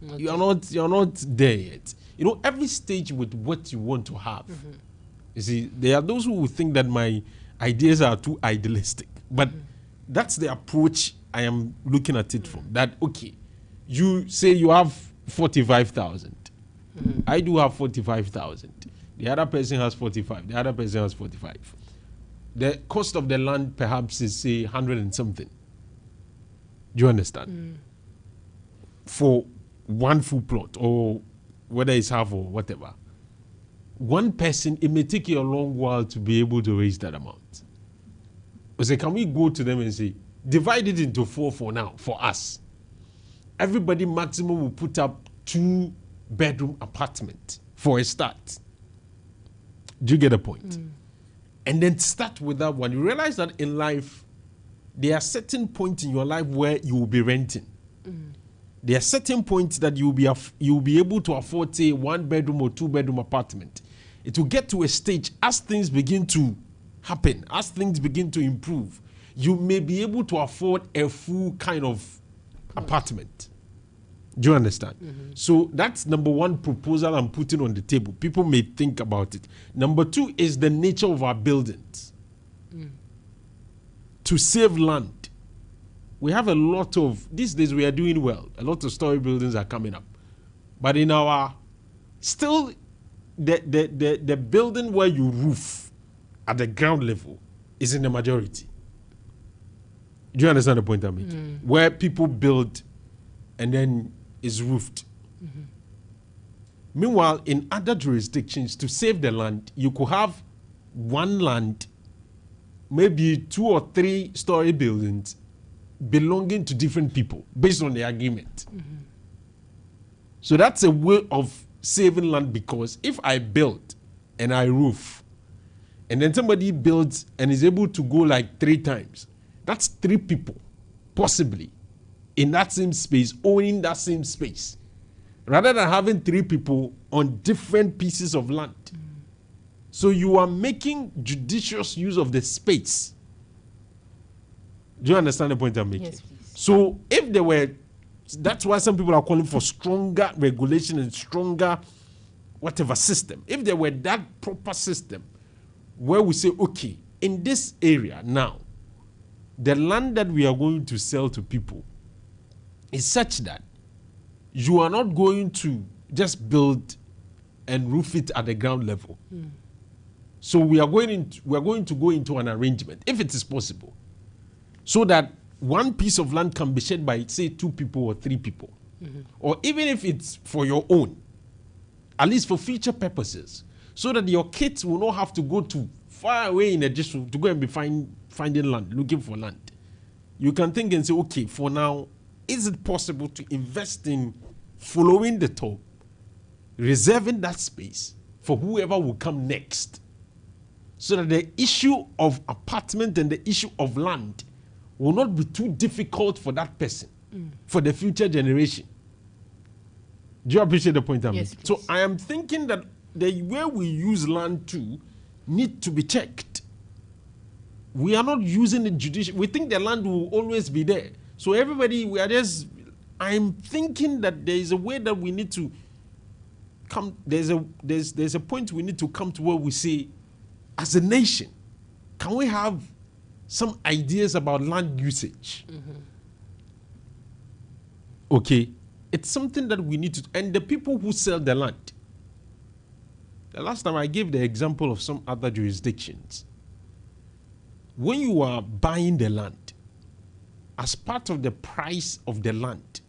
Okay. You're not there yet. Every stage with what you want to have. You see, there are those who will think that my ideas are too idealistic, but that's the approach I am looking at it from. That, okay, you say you have 45,000. I do have 45,000. The other person has 45. The other person has 45. The cost of the land perhaps is, say, 100 and something. Do you understand? For one full plot, or whether it's half or whatever. One person, it may take you a long while to be able to raise that amount. So can we go to them and say, divide it into 4 for now, for us. Everybody maximum will put up 2-bedroom apartment for a start. Do you get a point? And then start with that one. You realize that in life, there are certain points in your life where you will be renting. There are certain points that you'll be able to afford, say, 1-bedroom or 2-bedroom apartment. It will get to a stage as things begin to happen, as things begin to improve, you may be able to afford a full kind of apartment. Do you understand? So that's number one proposal I'm putting on the table. People may think about it. Number two is the nature of our buildings. To save land. We have a lot of, these days we are doing well. A lot of story buildings are coming up. But in our, still, the building where you roof at the ground level is in the majority. Do you understand the point I'm making? Where people build and then is roofed. Meanwhile, in other jurisdictions, to save the land, you could have one land, maybe 2 or 3 story buildings belonging to different people based on the agreement. So that's a way of saving land, because if I build and I roof and then somebody builds and is able to go like 3 times, that's 3 people possibly in that same space owning that same space, rather than having 3 people on different pieces of land. So you are making judicious use of the space. Do you understand the point I'm making? Yes, please. So if there were, that's why some people are calling for stronger regulation and stronger whatever system, if there were that proper system where we say, okay, in this area now, the land that we are going to sell to people is such that you are not going to just build and roof it at the ground level. So we are going to go into an arrangement, if it is possible, so that one piece of land can be shared by, say, 2 people or 3 people. Or even if it's for your own, at least for future purposes, so that your kids will not have to go to far away in a district to go and be finding land, looking for land. You can think and say, okay, for now, is it possible to invest in following the top, reserving that space for whoever will come next, so that the issue of apartment and the issue of land will not be too difficult for that person, for the future generation. Do you appreciate the point I'm making? So I am thinking that the way we use land too need to be checked. We are not using it judicially. We think the land will always be there. So everybody, we are just, I'm thinking that there is a way that we need to come, there's a point we need to come to where we say, as a nation, can we have some ideas about land usage? Okay, it's something that we need to, and the people who sell the land. The last time I gave the example of some other jurisdictions. When you are buying the land, as part of the price of the land,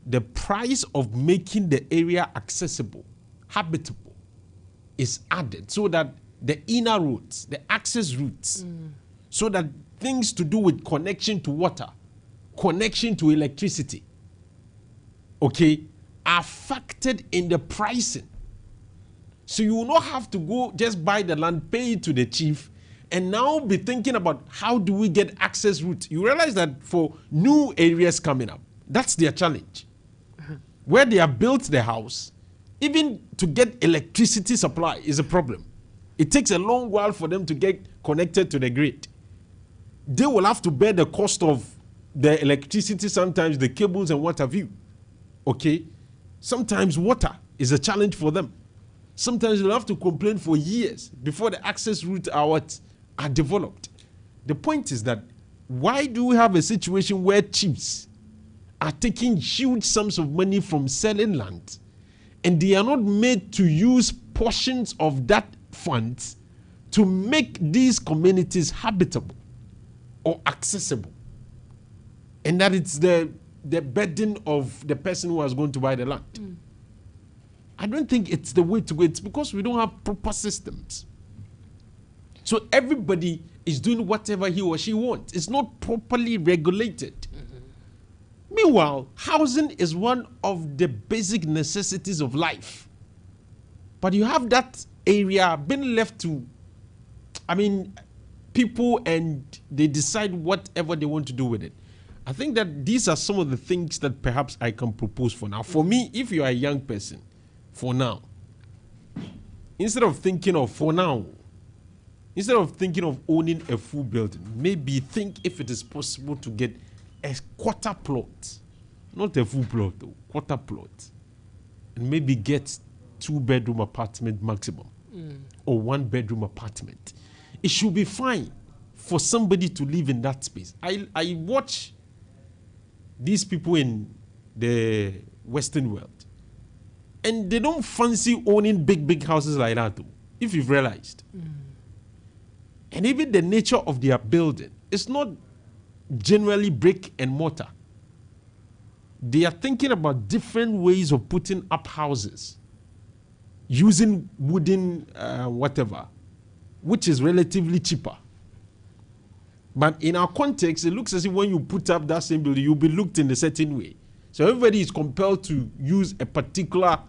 the price of making the area accessible, habitable, is added so that the inner roads, the access routes, so that things to do with connection to water, connection to electricity, okay, are factored in the pricing. So you will not have to go just buy the land, pay it to the chief, and now be thinking about how do we get access route. You realize that for new areas coming up, that's their challenge. Where they have built the house, even to get electricity supply is a problem. It takes a long while for them to get connected to the grid. They will have to bear the cost of the electricity, sometimes the cables and what have you. Okay? Sometimes water is a challenge for them. Sometimes you'll have to complain for years before the access routes are developed. The point is that why do we have a situation where chiefs are taking huge sums of money from selling land and they are not made to use portions of that funds to make these communities habitable or accessible? And that it's the burden of the person who is going to buy the land. I don't think it's the way to go. It's because we don't have proper systems. So everybody is doing whatever he or she wants. It's not properly regulated. Meanwhile, housing is one of the basic necessities of life. But you have that area being left to, people, and they decide whatever they want to do with it. I think that these are some of the things that perhaps I can propose for now. For me, if you are a young person, for now, instead of thinking of owning a full building, maybe think if it is possible to get a quarter plot, not a full plot though, quarter plot, and maybe get 2-bedroom apartment maximum, or 1-bedroom apartment. It should be fine for somebody to live in that space. I watch these people in the Western world, and they don't fancy owning big houses like that though, if you've realized. And even the nature of their building, it's not generally brick and mortar. They are thinking about different ways of putting up houses using wooden whatever, which is relatively cheaper. But in our context, it looks as if when you put up that same building, you'll be looked in a certain way. So everybody is compelled to use a particular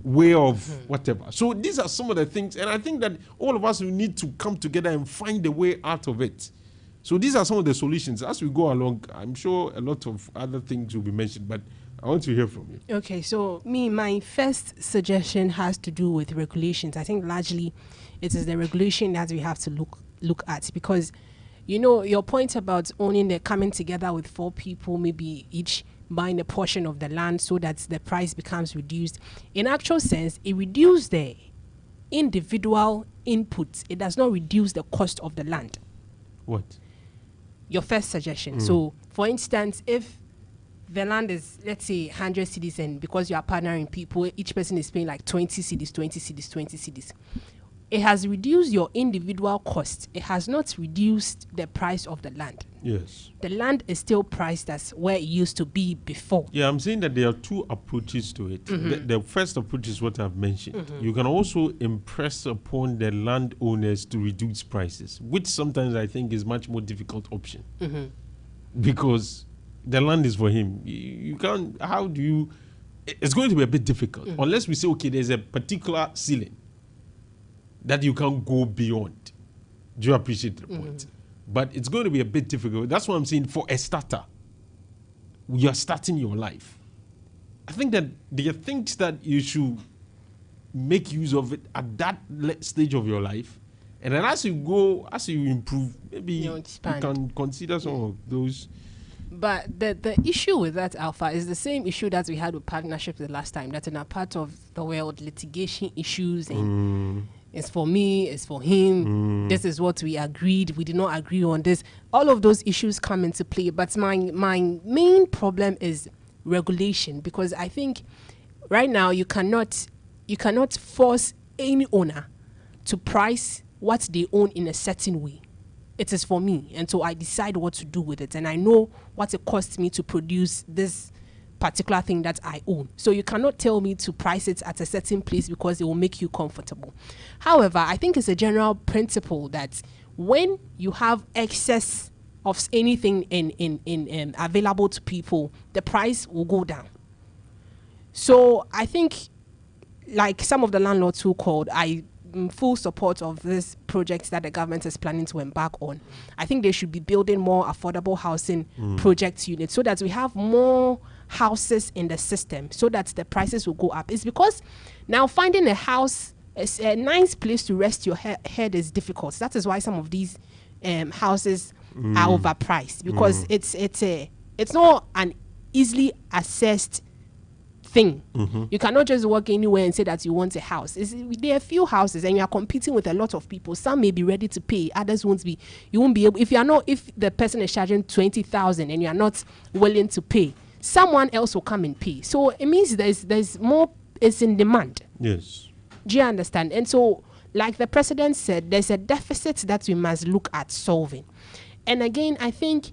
way of whatever. So these are some of the things, and I think that all of us will need to come together and find a way out of it. So these are some of the solutions. As we go along, I'm sure a lot of other things will be mentioned, but I want to hear from you. Okay, so my first suggestion has to do with regulations. I think largely it is the regulation that we have to look at, because your point about coming together with 4 people, maybe each buying a portion of the land so that the price becomes reduced. In actual sense, it reduces the individual inputs. It does not reduce the cost of the land. What? Your first suggestion. So, for instance, if the land is, let's say, 100 cedis, and because you are partnering people, each person is paying like 20 cedis, 20 cedis, 20 cedis. It has reduced your individual cost. It has not reduced the price of the land. Yes. The land is still priced as where it used to be before. Yeah, I'm saying that there are two approaches to it. The first approach is what I've mentioned. You can also impress upon the landowners to reduce prices, which sometimes I think is much more difficult option. Because the land is for him. You can't, how do you, it's going to be a bit difficult unless we say, okay, there's a particular ceiling that you can't go beyond. Do you appreciate the point? But it's going to be a bit difficult. That's what I'm saying. For a starter, you are starting your life. I think that there are things that you should make use of it at that stage of your life. And then as you go, as you improve, maybe you can consider some of those. But the issue with that, Alpha, is the same issue that we had with partnerships the last time, that in a part of the world, litigation issues and it's for me, it's for him. This is what we agreed. We did not agree on this. All of those issues come into play. But my main problem is regulation, because I think right now you cannot force any owner to price what they own in a certain way. It is for me, and so I decide what to do with it, and I know what it costs me to produce this particular thing that I own. So you cannot tell me to price it at a certain place because it will make you comfortable. However, I think it's a general principle that when you have excess of anything in available to people, the price will go down. So I think, like some of the landlords who called, I in full support of this project that the government is planning to embark on. I think they should be building more affordable housing project units so that we have more houses in the system, so that the prices will go up. It's because now finding a house, a nice place to rest your head is difficult. That is why some of these houses are overpriced, because it's not an easily assessed thing. You cannot just walk anywhere and say that you want a house. There are few houses and you are competing with a lot of people. Some may be ready to pay, others won't be. You won't be able, if the person is charging 20,000 and you are not willing to pay, someone else will come and pay. So it means there's more, it's in demand. Yes. Do you understand? And so, like the president said, there's a deficit that we must look at solving. And again, I think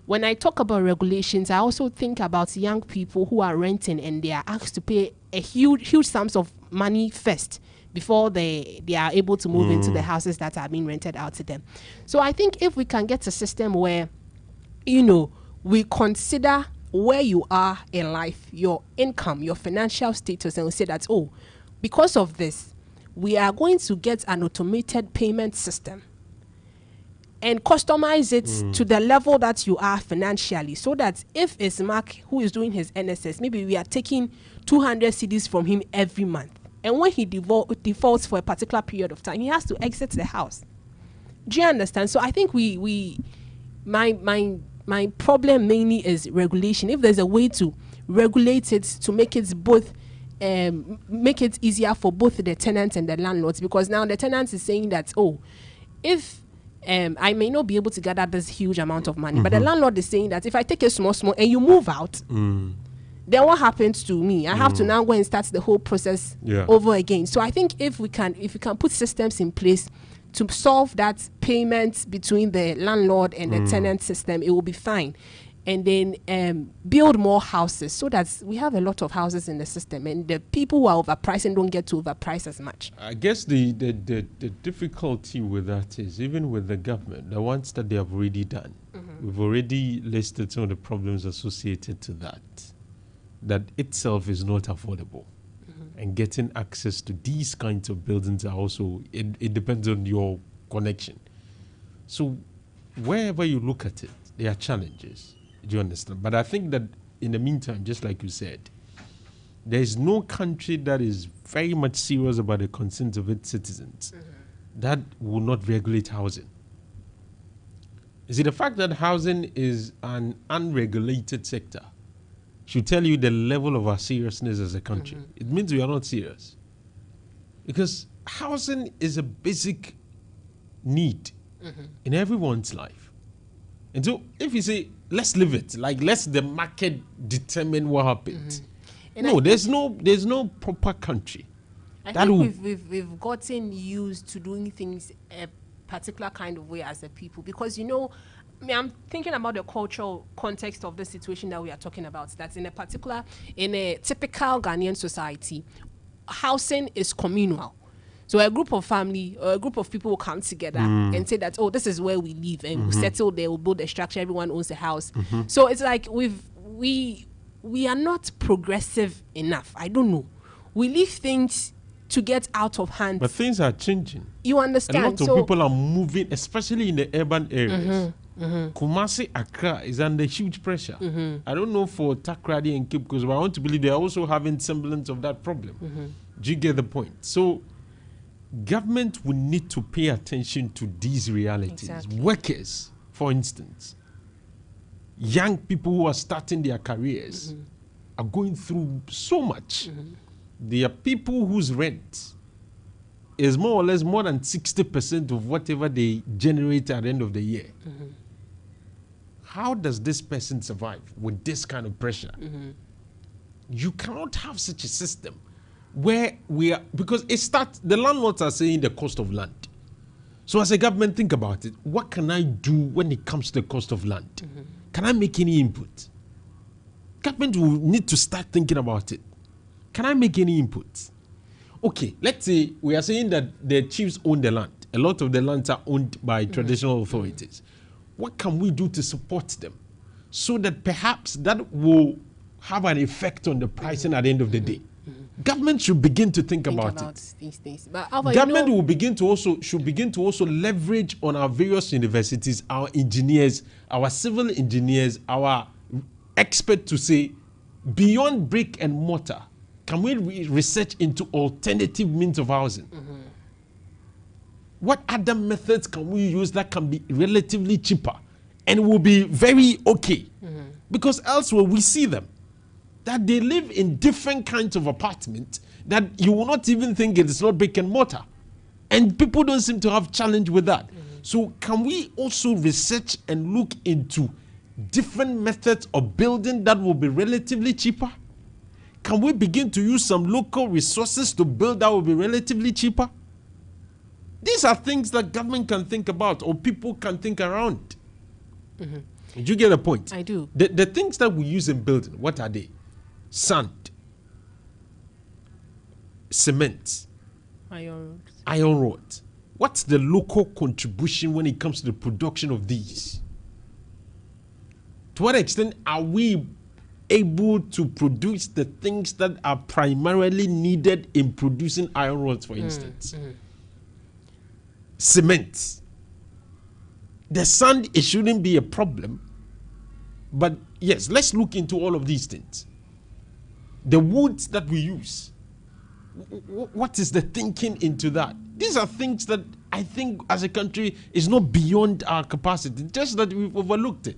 when I talk about regulations, I also think about young people who are renting and they are asked to pay a huge sums of money first before they are able to move into the houses that are being rented out to them. So I think if we can get a system where, we consider where you are in life, your income, your financial status, and we say that, because of this, we are going to get an automated payment system and customize it to the level that you are financially, so that if it's Mark who is doing his NSS, maybe we are taking 200 cedis from him every month, and when he defaults for a particular period of time, he has to exit the house. Do you understand? So I think my problem mainly is regulation. If there's a way to regulate it to make it both make it easier for both the tenants and the landlords, because now the tenants is saying that, if I may not be able to gather this huge amount of money, but the landlord is saying that if I take a small and you move out, then what happens to me? I have to now go and start the whole process over again. So I think if we can put systems in place to solve that payment between the landlord and the tenant system, it will be fine. And then build more houses so that we have a lot of houses in the system, and the people who are overpricing don't get to overprice as much. I guess the difficulty with that is, even with the government, the ones that they have already done, we've already listed some of the problems associated to that itself is not affordable. And getting access to these kinds of buildings are also, it depends on your connection. So wherever you look at it, there are challenges. Do you understand? But I think that in the meantime, just like you said, there is no country that is very much serious about the concerns of its citizens that will not regulate housing. You see, the fact that housing is an unregulated sector should tell you the level of our seriousness as a country. It means we are not serious. Because housing is a basic need in everyone's life. And so if you say, let's leave it, like let the market determine what happens. No, there's no proper country. I think we've gotten used to doing things a particular kind of way as a people, because I'm thinking about the cultural context of the situation that we are talking about. That's in a typical Ghanaian society, housing is communal. So a group of family or a group of people will come together and say that, oh, this is where we live, and we'll settle there, we'll build a structure, everyone owns a house. So it's like we are not progressive enough. I don't know. We leave things to get out of hand. But things are changing. You understand? A lot of people are moving, especially in the urban areas. Kumasi, Accra is under huge pressure. I don't know for Takrady and Cape Coast, but I want to believe they're also having semblance of that problem. Do you get the point? So government will need to pay attention to these realities. Exactly. Workers, for instance, young people who are starting their careers are going through so much. There are people whose rent is more or less more than 60% of whatever they generate at the end of the year. How does this person survive with this kind of pressure? You cannot have such a system where we are, because the landlords are saying the cost of land. So as a government, think about it. What can I do when it comes to the cost of land? Can I make any input? Government will need to start thinking about it. Can I make any input? Okay, let's say we are saying that the chiefs own the land. A lot of the lands are owned by traditional authorities. What can we do to support them so that perhaps that will have an effect on the pricing at the end of the day? Government should begin to think about it. These things. But government should begin to also leverage on our various universities, our engineers, our civil engineers, our experts to say, beyond brick and mortar, can we research into alternative means of housing? What other methods can we use that can be relatively cheaper and will be very okay? Because elsewhere we see them, that they live in different kinds of apartments that you will not even think it is not brick and mortar. And people don't seem to have challenge with that. So can we also research and look into different methods of building that will be relatively cheaper? Can we begin to use some local resources to build that will be relatively cheaper? These are things that government can think about or people can think around. Do you get the point? I do. The things that we use in building, what are they? Sand, cement, iron rod. What's the local contribution when it comes to the production of these? To what extent are we able to produce the things that are primarily needed in producing iron rods, for instance? Cement. The sand, it shouldn't be a problem. But yes, let's look into all of these things. The woods that we use, what is the thinking into that? These are things that I think as a country is not beyond our capacity, just that we've overlooked it.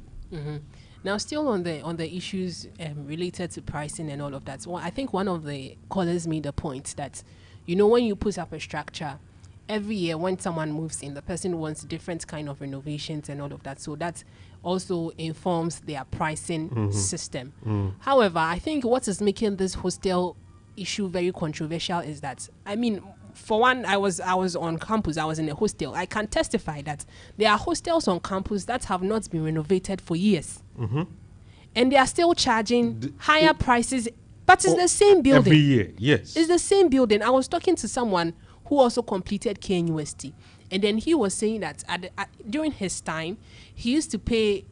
Now, still on the issues related to pricing and all of that, so I think one of the callers made a point that, when you put up a structure, every year when someone moves in, the person wants different kind of renovations and all of that. So that also informs their pricing system. However, I think what is making this hostel issue very controversial is that, for one, I was on campus, I was in a hostel. I can testify that there are hostels on campus that have not been renovated for years. And they are still charging higher prices, but it's the same building. Every year, yes. It's the same building. I was talking to someone who also completed KNUST. And then he was saying that during his time, he used to pay,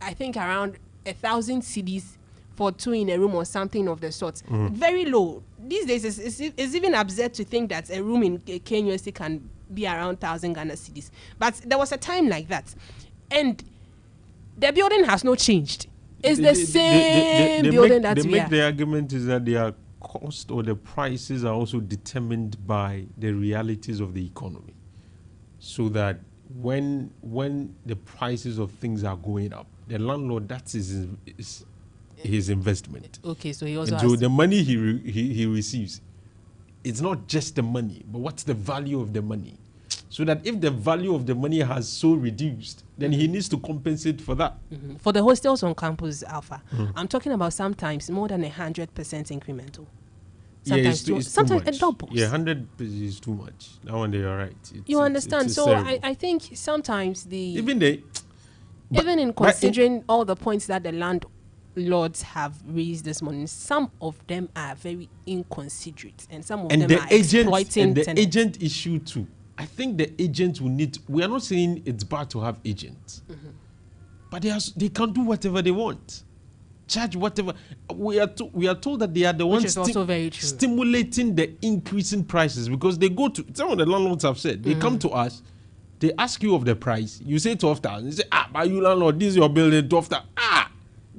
I think, around 1,000 cedis for 2 in a room or something of the sort. Very low. These days, it's even absurd to think that a room in KNUST can be around 1,000 Ghana cedis. But there was a time like that. And the building has not changed. It's the same building that we are. They make the argument is that their cost or the prices are also determined by the realities of the economy. So that when the prices of things are going up, the landlord, that is his investment. Okay, so he also And has so the money he receives, it's not just the money, but what's the value of the money? So that if the value of the money has so reduced, then he needs to compensate for that. for the hostels on campus, Alpha. I'm talking about sometimes more than 100% incremental. Sometimes it doubles. Yeah, 100 is too much. That one they are right. You understand? So I think sometimes even in considering all the points that the landlords have raised this morning, some of them are very inconsiderate, and some of them are exploiting. And the tenants. agent issue too. I think the agents will need. We are not saying it's bad to have agents, but they can do whatever they want, charge whatever. We are told that they are the ones also very true. stimulating the increase in prices, because they go to some of the landlords have said they come to us, they ask you of the price, you say 12,000, you say but you landlord, this is your building 12,000.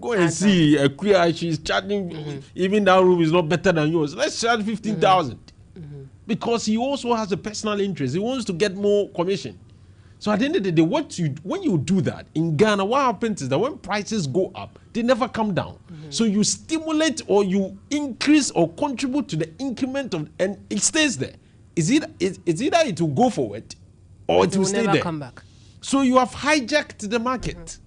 Go and see a queer, she's charging even that room is not better than yours. Let's charge 15,000. Because he also has a personal interest. He wants to get more commission. So at the end of the day, when you do that in Ghana, what happens is that when prices go up, they never come down. So you stimulate or you increase or contribute to the increment of, and it stays there. It's either it will go forward or it will stay never there. come back. So you have hijacked the market.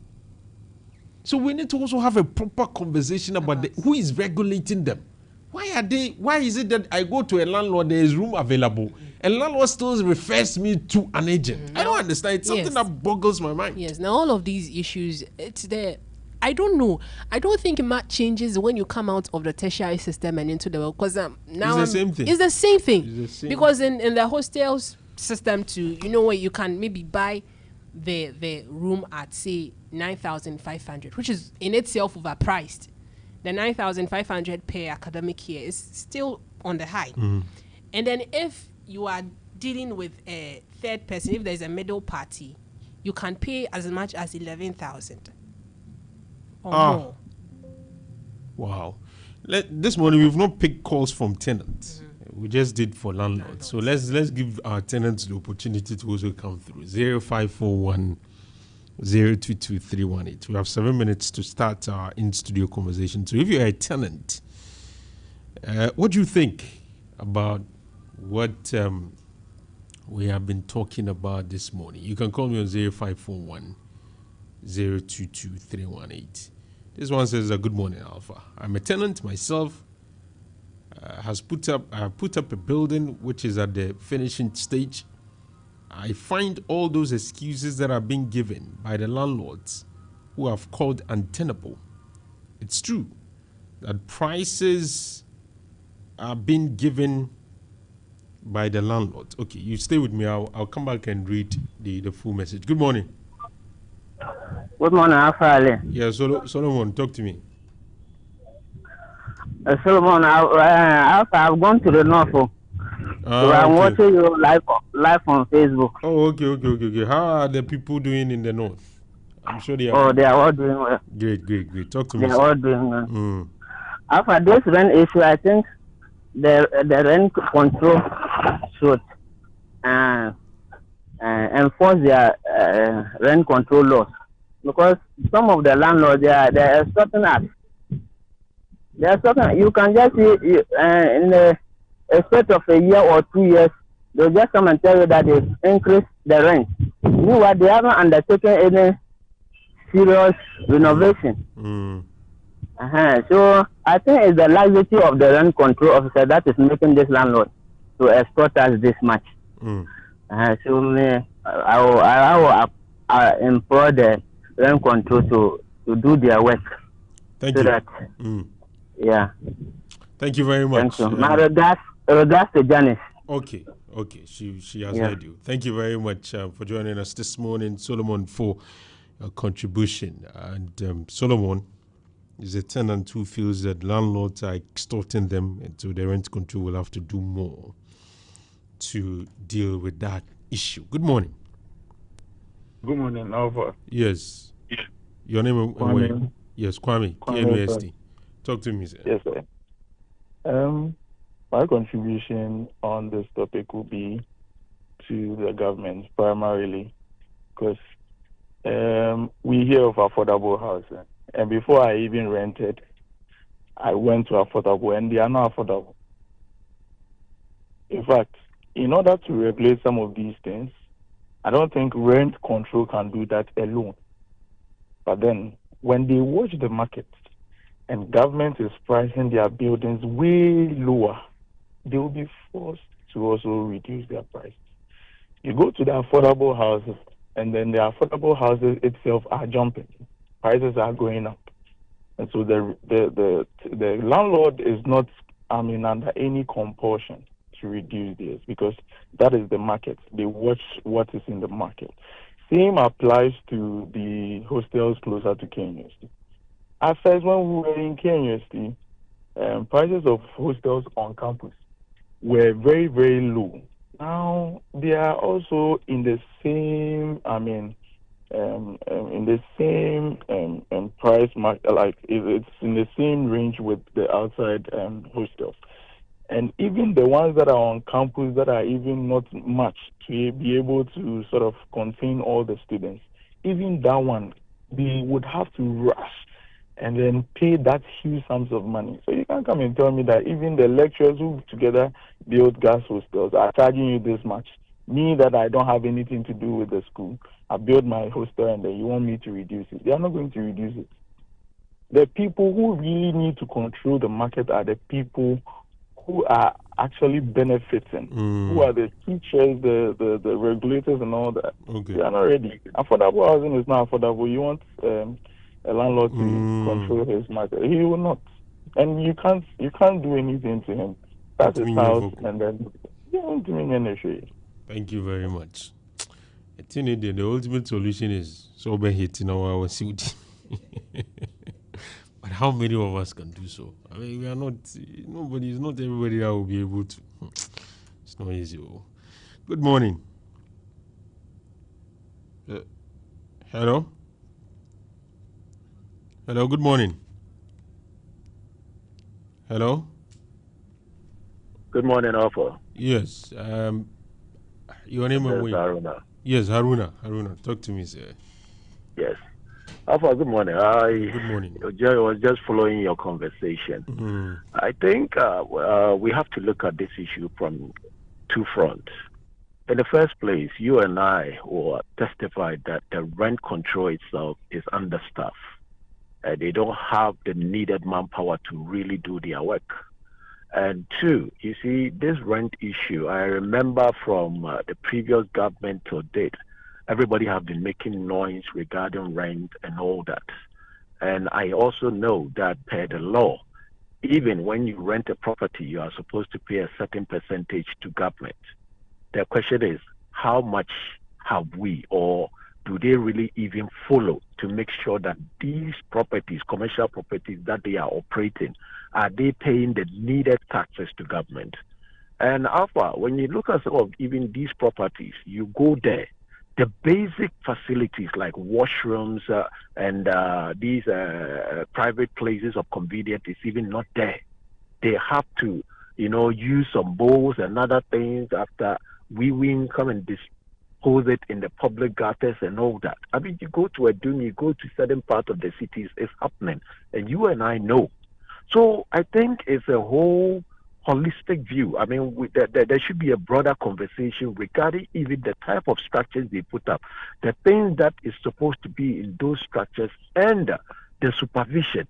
So we need to also have a proper conversation about who is regulating them. Why is it that I go to a landlord, there is room available, and landlord still refers me to an agent? I don't understand. It's something that boggles my mind. Yes, now all of these issues, it's there. I don't know. I don't think much changes when you come out of the tertiary system and into the world, because now it's the same thing. It's the same thing. It's the same. Because in the hostels system too, where you can maybe buy the room at say 9,500, which is in itself overpriced. The 9,500 per academic year is still on the high. And then if you are dealing with a third person, if there's a middle party, you can pay as much as 11,000 or more. Wow. This morning we've not picked calls from tenants. We just did for landlords. So let's give our tenants the opportunity to also come through. 0541 022 We have 7 minutes to start our in-studio conversation. So if you're a tenant, what do you think about what we have been talking about this morning? You can call me on 0541 022 This one says, good morning, Alpha. I'm a tenant myself. I have put up a building which is at the finishing stage. I find all those excuses that are being given by the landlords who have called untenable. It's true that prices are being given by the landlords. Okay, you stay with me. I'll come back and read the full message. Good morning. Good morning, Alfa Ali. Yeah, Solomon, talk to me. Solomon, Alpha, I've gone to the north. So I'm watching you live on Facebook. Oh, okay. How are the people doing in the north? I'm sure they are. Oh, they are all doing well. Great. Talk to me. They are all doing well. After this rent issue, I think the rent control should enforce their rent control laws, because some of the landlords they are extorting us. They are extorting. You can just see in the a space of a year or 2 years, they'll just come and tell you that they increased the rent. Meanwhile, they haven't undertaken any serious renovation. So I think it's the laxity of the rent control officer that is making this landlord to extort us this much. So I will implore the rent control to do their work. Thank you. Yeah. Thank you very much. Thank you. Regards to Janice. Okay. She has heard you. Thank you very much for joining us this morning, Solomon, for your contribution. And Solomon is a tenant who feels that landlords are extorting them, and so the rent control will have to do more to deal with that issue. Good morning. Good morning, Alpha. Yes. Your name and where? Yes, Kwame. KNUST. Talk to me, sir. Yes, sir. My contribution on this topic will be to the government primarily, because we hear of affordable housing, and before I even rented, I went to affordable, and they are not affordable. In fact, in order to regulate some of these things, I don't think rent control can do that alone. But then, when they watch the market and government is pricing their buildings way lower, they will be forced to also reduce their prices. You go to the affordable houses, and then the affordable houses itself are jumping. Prices are going up. And so the landlord is not, under any compulsion to reduce this because that is the market. They watch what is in the market. Same applies to the hostels closer to Kenya. At first, when we were in Kenya, prices of hostels on campus were very, very low. Now they are also in the same, in the same price market, like it's in the same range with the outside hostels. And even the ones that are on campus that are even not much to be able to sort of contain all the students, even that one, they would have to rush and then pay that huge sums of money. So you can't come and tell me that even the lecturers who together build gas hostels are charging you this much. Me that I don't have anything to do with the school, I build my hostel and then you want me to reduce it. They are not going to reduce it. The people who really need to control the market are the people who are actually benefiting, who are the teachers, the regulators and all that. Okay. They are not ready. Affordable housing is not affordable. You want a landlord to control his market. He will not. And you can't do anything to him. That's his house, and then you don't do anything. Thank you very much. I think the ultimate solution is sober hitting our suit. But how many of us can do so? I mean, we are not, not everybody that will be able to. It's not easy. Good morning. Hello? Hello, good morning. Hello? Good morning, Alfa. Yes. Your name and Haruna. Yes, Haruna. Haruna, talk to me, sir. Yes. Alfa, good morning. Good morning. I was just following your conversation. I think we have to look at this issue from two fronts. In the first place, you and I will testify that the rent control itself is understaffed. They don't have the needed manpower to really do their work. And two, you see, this rent issue, I remember from the previous government to date, everybody have been making noise regarding rent and all that. And I also know that per the law, even when you rent a property, you are supposed to pay a certain percentage to government. The question is, how much have we, or do they really even follow to make sure that these properties, commercial properties that they are operating, are they paying the needed taxes to government? And Alpha, when you look at some of even these properties, you go there, the basic facilities like washrooms and these private places of convenience is even not there. They have to, use some bowls and other things after we come and dispose it in the public gutters and all that. I mean, you go to Adun, you go to certain parts of the cities, it's happening. And you and I know. So I think it's a whole holistic view. I mean, there should be a broader conversation regarding even the type of structures they put up, the things that is supposed to be in those structures, and the supervision.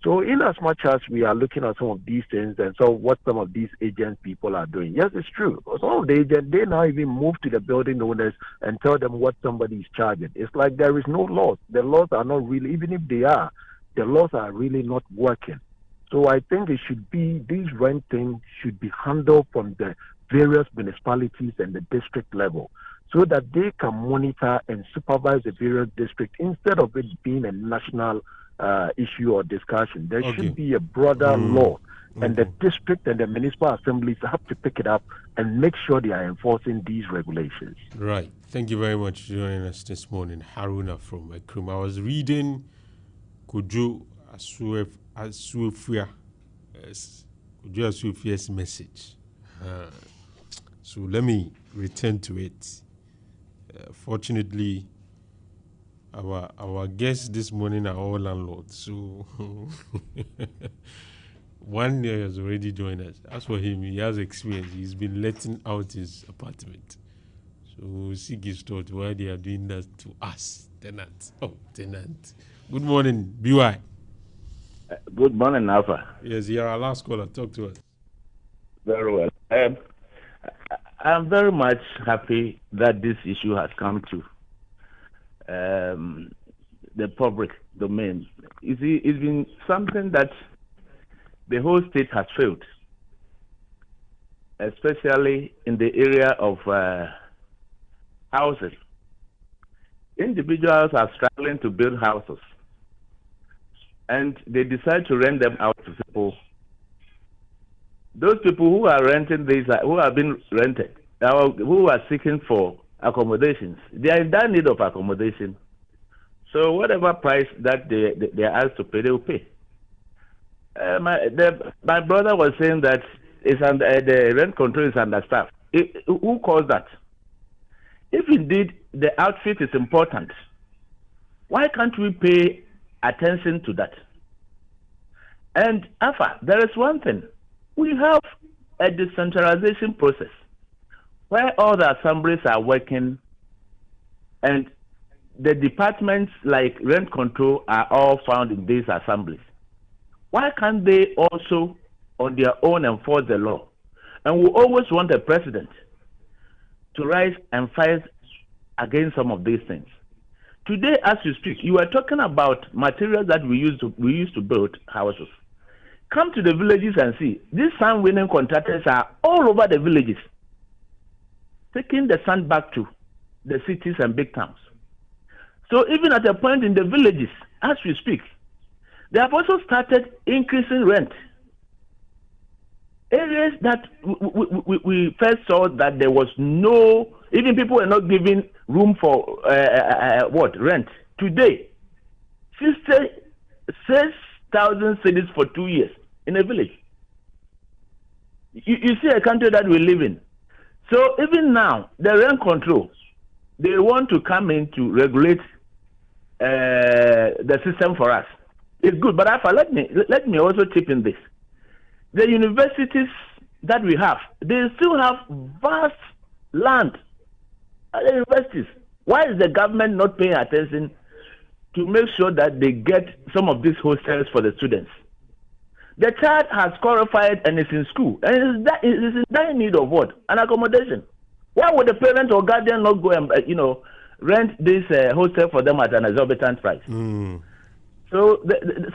So in as much as we are looking at some of these things and so what some of these agent people are doing, yes, it's true. Some of the agents, they now even move to the building owners and tell them what somebody is charging. It's like there is no laws. The laws are not really, even if they are, the laws are really not working. So I think it should be, these rent things should be handled from the various municipalities and the district level so that they can monitor and supervise the various districts instead of it being a national issue or discussion. There should be a broader law, and the district and the municipal assemblies have to pick it up and make sure they are enforcing these regulations. Right. Thank you very much for joining us this morning, Haruna from Ekrum. I was reading Kojo Asuofia, Kojo Asuofia's message. So let me return to it. Fortunately, our guests this morning are all landlords, so 1 year has already joined us. As for him, he has experience. He's been letting out his apartment. So we'll seek his thought why they are doing that to us, tenants. Oh, tenant. Good morning, BY. Good morning, Alpha. Yes, you're our last caller. Talk to us. Very well. I'm very much happy that this issue has come to the public domain. You see, it's been something that the whole state has failed, especially in the area of housing. Individuals are struggling to build houses, and they decide to rent them out to people. Those people who are renting these, who have been rented, who are seeking for accommodations, they are in that need of accommodation. So whatever price that they are asked to pay, they will pay. My brother was saying that the rent control is understaffed. Who caused that? If indeed the outfit is important, why can't we pay attention to that? And Alpha, there is one thing. We have a decentralization process where all the assemblies are working and the departments like rent control are all found in these assemblies. Why can't they also on their own enforce the law? And we always want a president to rise and fight against some of these things. Today, as you speak, you are talking about materials that we used to build houses. Come to the villages and see. These sand-winning contractors are all over the villages, taking the sand back to the cities and big towns. So even at a point in the villages, as we speak, they have also started increasing rent. Areas that we first saw that there was no, even people were not giving room for rent. Today, 6,000 cities for 2 years in a village. You see a country that we live in. So even now, the rent control, they want to come in to regulate the system for us. It's good, but Alpha, let me also chip in this. The universities that we have, they still have vast land at the universities. Why is the government not paying attention to make sure that they get some of these hostels for the students? The child has qualified and is in school, and is in dire need of what? An accommodation. Why would the parent or guardian not go and rent this hostel for them at an exorbitant price? So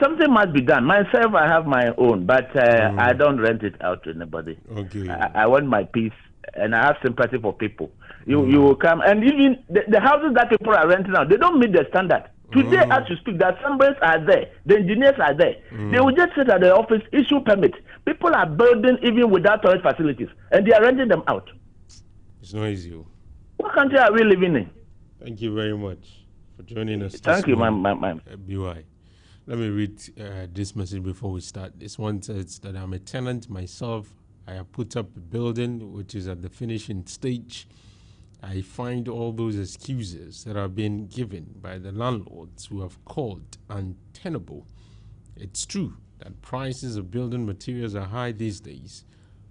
something must be done. Myself, I have my own, but I don't rent it out to anybody. Okay. I want my peace, and I have sympathy for people. You will come, and even the houses that people are renting out, they don't meet the standard. Today, as you speak, the assemblies are there, the engineers are there. They will just sit at the office, issue permit. People are building even without toilet facilities, and they are renting them out. It's not easy. What country are we living in? Thank you very much for joining us. Thank you, ma'am. BY. Let me read this message before we start. This one says that I'm a tenant myself. I have put up a building which is at the finishing stage. I find all those excuses that are being given by the landlords who have called untenable. It's true that prices of building materials are high these days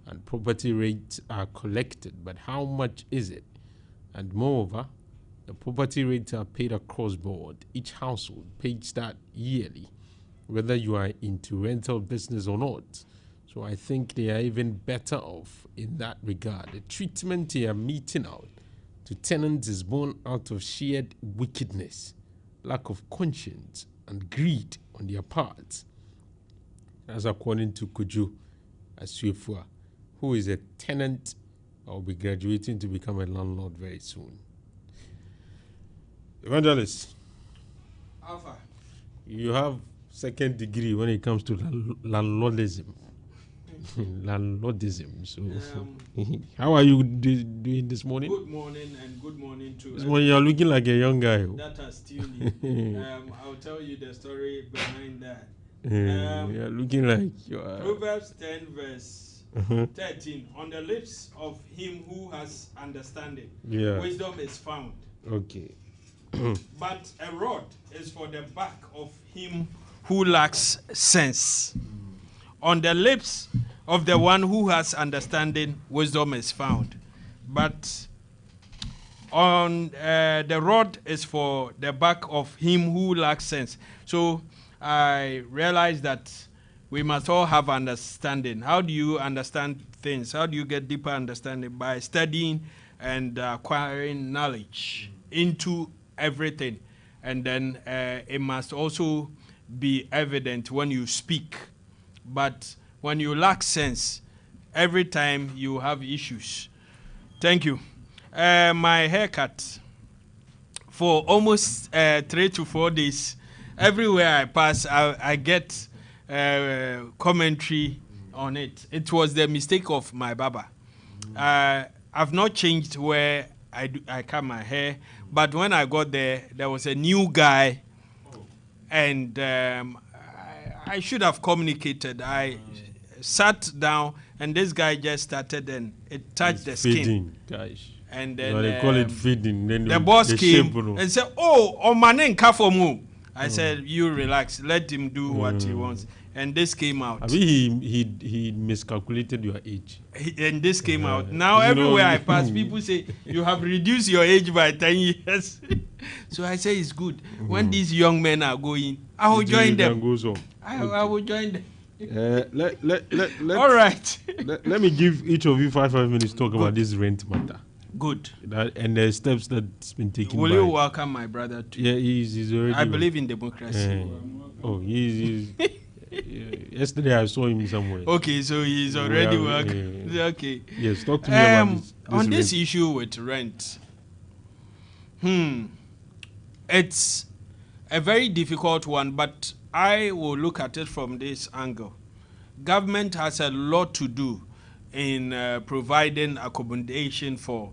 and property rates are collected, but how much is it? And moreover, the property rates are paid across board. Each household pays that yearly, whether you are into rental business or not. So I think they are even better off in that regard. The treatment they are meting out to tenants is born out of shared wickedness, lack of conscience, and greed on their part. As according to Kuju Aswefua, who is a tenant or will be graduating to become a landlord very soon. Evangelist, Alpha, you have second degree when it comes to landlordism. Landlordism. So, how are you doing this morning? Good morning and good morning to. This morning you're looking like a young guy. That has tuned in. I'll tell you the story behind that. You're looking like you are. Proverbs 10 verse 13. On the lips of him who has understanding, wisdom is found. Okay. But a rod is for the back of him who lacks sense. on the lips of the one who has understanding, wisdom is found. But on the rod is for the back of him who lacks sense. So I realized that we must all have understanding. How do you understand things? How do you get deeper understanding? By studying and acquiring knowledge into everything. And then it must also be evident when you speak. But when you lack sense, every time you have issues. Thank you. My haircut for almost 3 to 4 days. Everywhere I pass, I get commentary on it. It was the mistake of my barber. I've not changed where I cut my hair, but when I got there, there was a new guy, and I should have communicated. I sat down, and this guy just started, and it touched the skin. Gosh. And then they call it feeding. Then the boss came and said, "Oh, on my name, Kafomu." I said, "You relax. Let him do what he wants." And this came out. I mean, he miscalculated your age. And this came out. Now everywhere I pass, people say you have reduced your age by 10 years. So I say it's good. When these young men are going, I will join them. I will join them. All right. Let me give each of you 5 minutes to talk about this rent matter. Good. And the steps that's been taken. Will you welcome my brother too? Yeah, he's already. I believe in democracy. He's yesterday I saw him somewhere. Okay, so he's already welcome. Okay. Yes, talk to me about this on this issue with rent. It's a very difficult one, but I will look at it from this angle. Government has a lot to do in providing accommodation for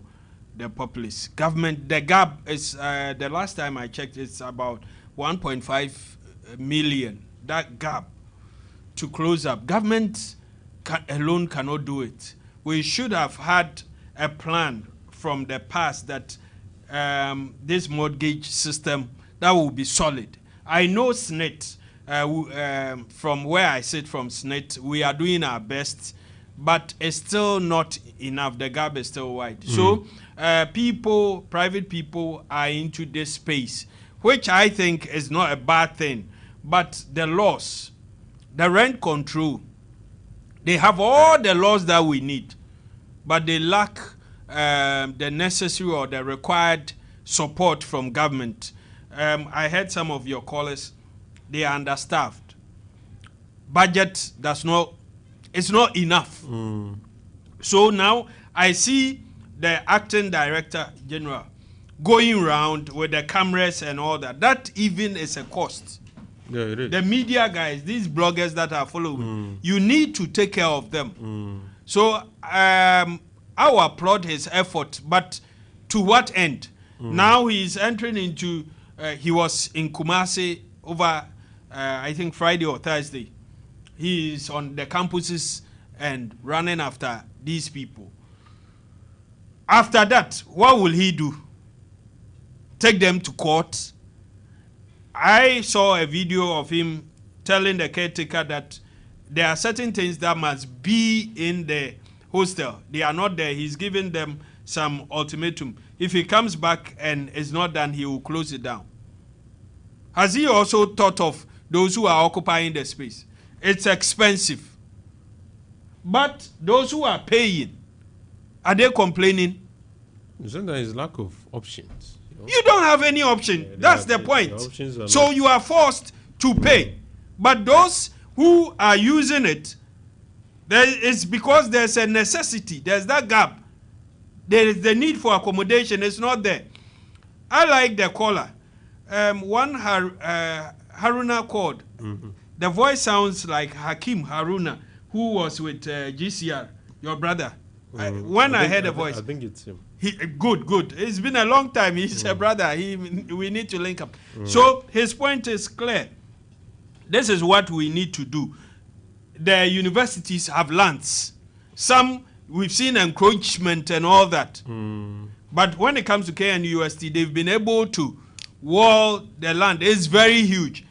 the populace. Government, the gap is, the last time I checked, it's about 1.5 million, that gap to close up. Government alone cannot do it. We should have had a plan from the past that this mortgage system, that will be solid. I know SNIT, from where I sit from SNIT, we are doing our best, but it's still not enough. The gap is still wide. So private people are into this space, which I think is not a bad thing. But the laws, the rent control, they have all the laws that we need, but they lack the necessary or the required support from government. I heard some of your callers, they are understaffed. Budget it's not enough. So now I see the acting director general going around with the cameras and all that. That even is a cost. Yeah, it is. The media guys, these bloggers that are following, you need to take care of them. So I will applaud his effort, but to what end? Now he's entering into, he was in Kumasi over, I think, Friday or Thursday. He's on the campuses and running after these people. After that, what will he do? Take them to court? I saw a video of him telling the caretaker that there are certain things that must be in the hostel. They are not there. He's giving them some ultimatum. If he comes back and it's not done, he will close it down. Has he also thought of those who are occupying the space? It's expensive. But those who are paying, are they complaining? Sometimes lack of options. You don't have any option. That's the point. So you are forced to pay. But those who are using it, it's because there's a necessity. There's that gap. There is the need for accommodation. It's not there. I like the caller. One Haruna called. The voice sounds like Hakim Haruna, who was with GCR, your brother. When I heard the voice, I think it's him. Good. It's been a long time. He's a brother. We need to link up. So his point is clear. This is what we need to do. The universities have lands. Some, we've seen encroachment and all that. But when it comes to KNUST, they've been able to wall the land. It's very huge.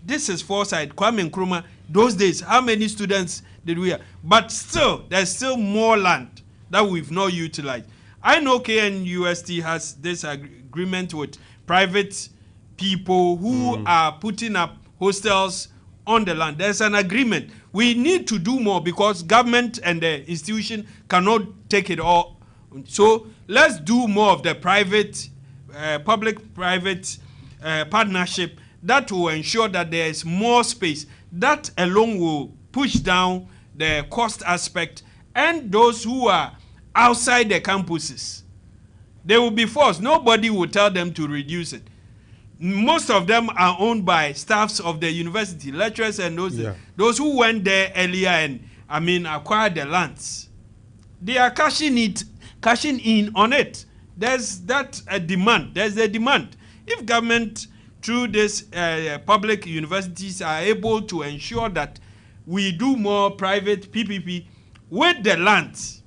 This is foresight. Kwame Nkrumah, Those days, how many students did we have? But still, there's still more land that we've not utilized. I know KNUST has this agreement with private people who are putting up hostels on the land. There's an agreement. We need to do more because government and the institution cannot take it all. So let's do more of the private, public-private partnership that will ensure that there is more space. That alone will push down the cost aspect, and those who are outside the campuses, they will be forced. Nobody will tell them to reduce it. Most of them are owned by staffs of the university, lecturers and those who went there earlier and acquired the lands. They are cashing in on it. There's that demand. There's a demand. If government through this public universities are able to ensure that we do more private PPP with the lands,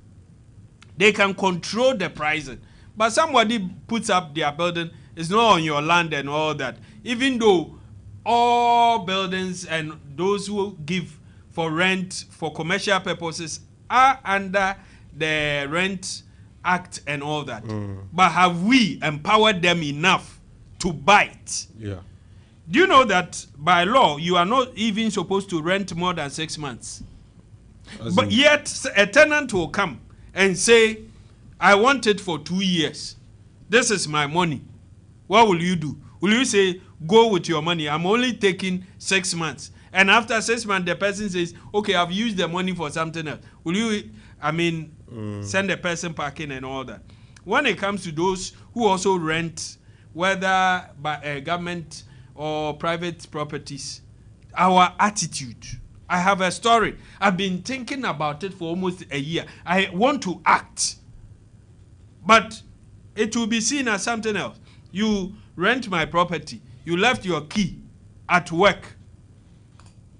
they can control the pricing. But somebody puts up their building, it's not on your land and all that. Even though all buildings and those who give for rent for commercial purposes are under the Rent Act and all that. But have we empowered them enough to buy it? Yeah. Do you know that by law, you are not even supposed to rent more than 6 months? But yet, a tenant will come and say, I want it for 2 years. This is my money. What will you do? Will you say, go with your money? I'm only taking 6 months. And after 6 months, the person says, okay, I've used the money for something else. Will you, send the person packing and all that? When it comes to those who also rent, whether by government or private properties, our attitude. I have a story. I've been thinking about it for almost a year. I want to act. But it will be seen as something else. You rent my property. You left your key at work.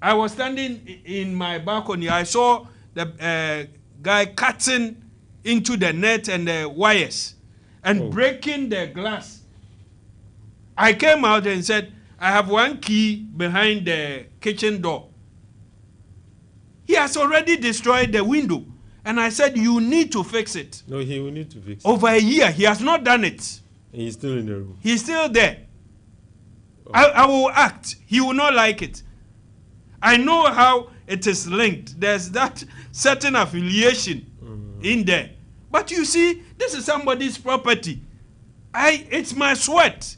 I was standing in my balcony. I saw the guy cutting into the net and the wires and breaking the glass. I came out and said, I have one key behind the kitchen door. He has already destroyed the window. And I said, you need to fix it. No, he will need to fix it. Over a year, he has not done it. And he's still in the room. He's still there. I will act. He will not like it. I know how it is linked. There's that certain affiliation in there. But you see, this is somebody's property. It's my sweat.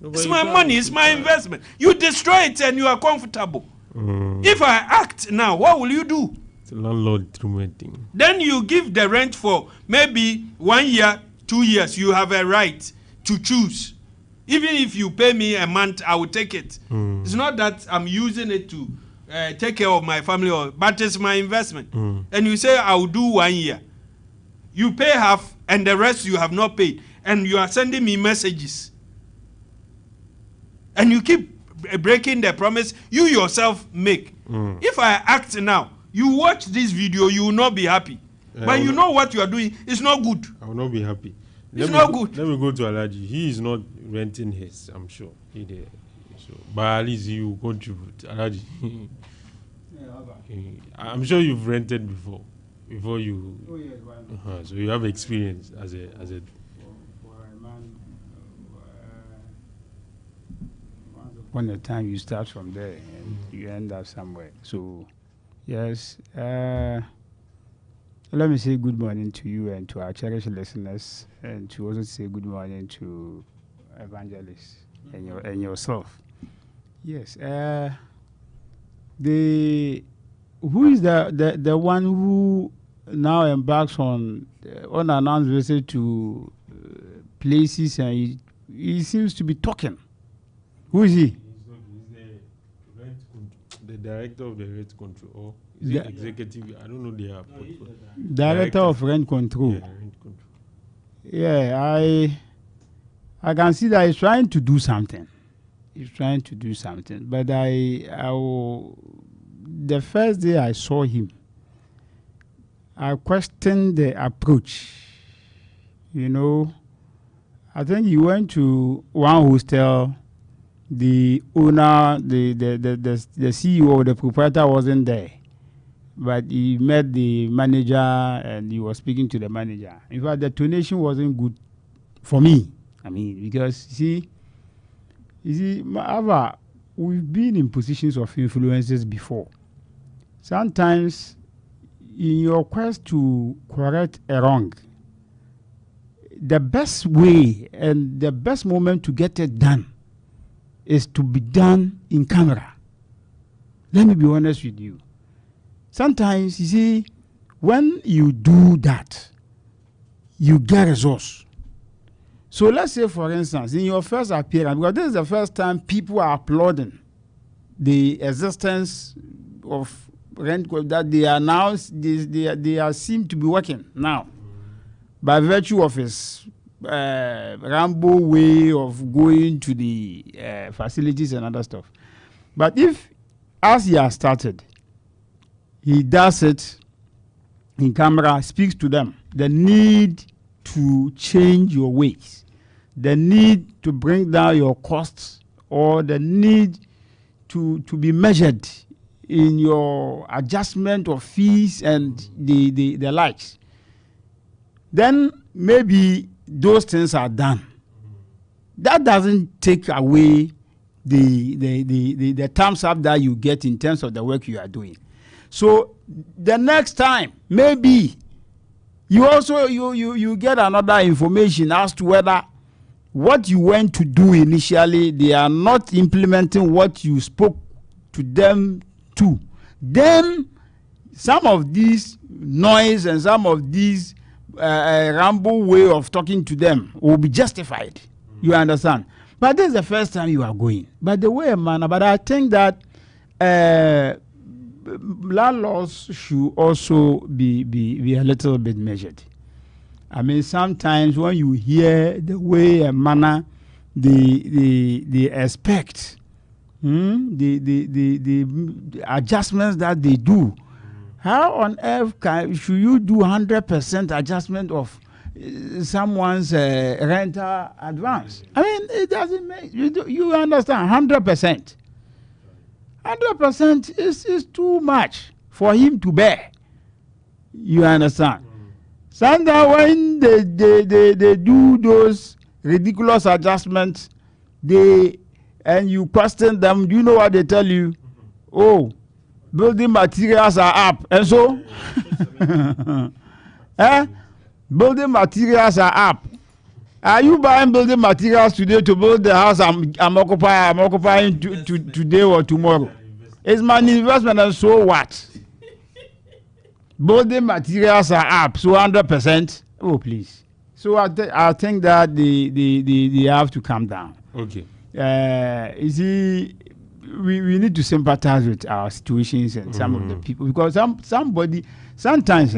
It's my money. It's my investment. You destroy it and you are comfortable. If I act now, what will you do? It's a landlord treatment thing. Then you give the rent for maybe 1 year, 2 years. You have a right to choose. Even if you pay me a month, I will take it. It's not that I'm using it to take care of my family, but it's my investment. And you say, I will do 1 year. You pay half and the rest you have not paid. And you are sending me messages. And you keep breaking the promise you yourself make. If I act now, you watch this video, you will not be happy. But you know what you are doing is not good. I will not be happy. It's not good. Let me go to Alaji. He is not renting his, I'm sure. So, but at least you contribute. Alaji. I'm sure you've rented before you. Oh, yes, so you have experience as a. For a man, once upon a time you start from there and you end up somewhere. So, yes. Let me say good morning to you and to our cherished listeners, and to also say good morning to Evangelist and yourself. Yes. Who is the one who now embarks on unannounced visit to places, and he seems to be talking? Who is he? The director of the rent control, or is it executive? I don't know their director of rent control. Yeah, rent control. Yeah, I can see that he's trying to do something. But the first day I saw him, I questioned the approach. You know, I think he went to one hostel the owner, the CEO, the proprietor wasn't there, but he met the manager and he was speaking to the manager. In fact, the donation wasn't good for me. I mean, because you see, Ava, we've been in positions of influences before. Sometimes, in your quest to correct a wrong, the best way and the best moment to get it done is to be done in camera. Let me be honest with you. Sometimes, you see, when you do that, you get results. So let's say, for instance, in your first appearance, because this is the first time people are applauding the existence of rent that they are now, they are seem to be working now by virtue of his Rambo way of going to the facilities and other stuff. But if, as he has started, he does it in camera, speaks to them, the need to change your ways, the need to bring down your costs, or the need to be measured in your adjustment of fees and the likes, then maybe those things are done. That doesn't take away the thumbs up that you get in terms of the work you are doing. So the next time, maybe you also you get another information as to whether what you went to do initially, they are not implementing what you spoke to them to. Then some of these noise and some of these Rambo way of talking to them will be justified. You understand? But this is the first time you are going. But the way, man, but I think that landlords should also be a little bit measured. I mean, sometimes when you hear the way and manner they expect, the adjustments that they do, how on earth should you do 100% adjustment of someone's rental advance? I mean, it doesn't make you understand 100%. 100% is too much for him to bear. You understand? Sometimes when they do those ridiculous adjustments, and you question them, do you know what they tell you? Oh, building materials are up. And so, building materials are up. Are you buying building materials today to build the house I'm occupying today or tomorrow? It's my investment, and so what? Building materials are up, so 100%. Oh, please. So I think that they have to calm down. Okay. You see, we need to sympathize with our situations and some of the people, because sometimes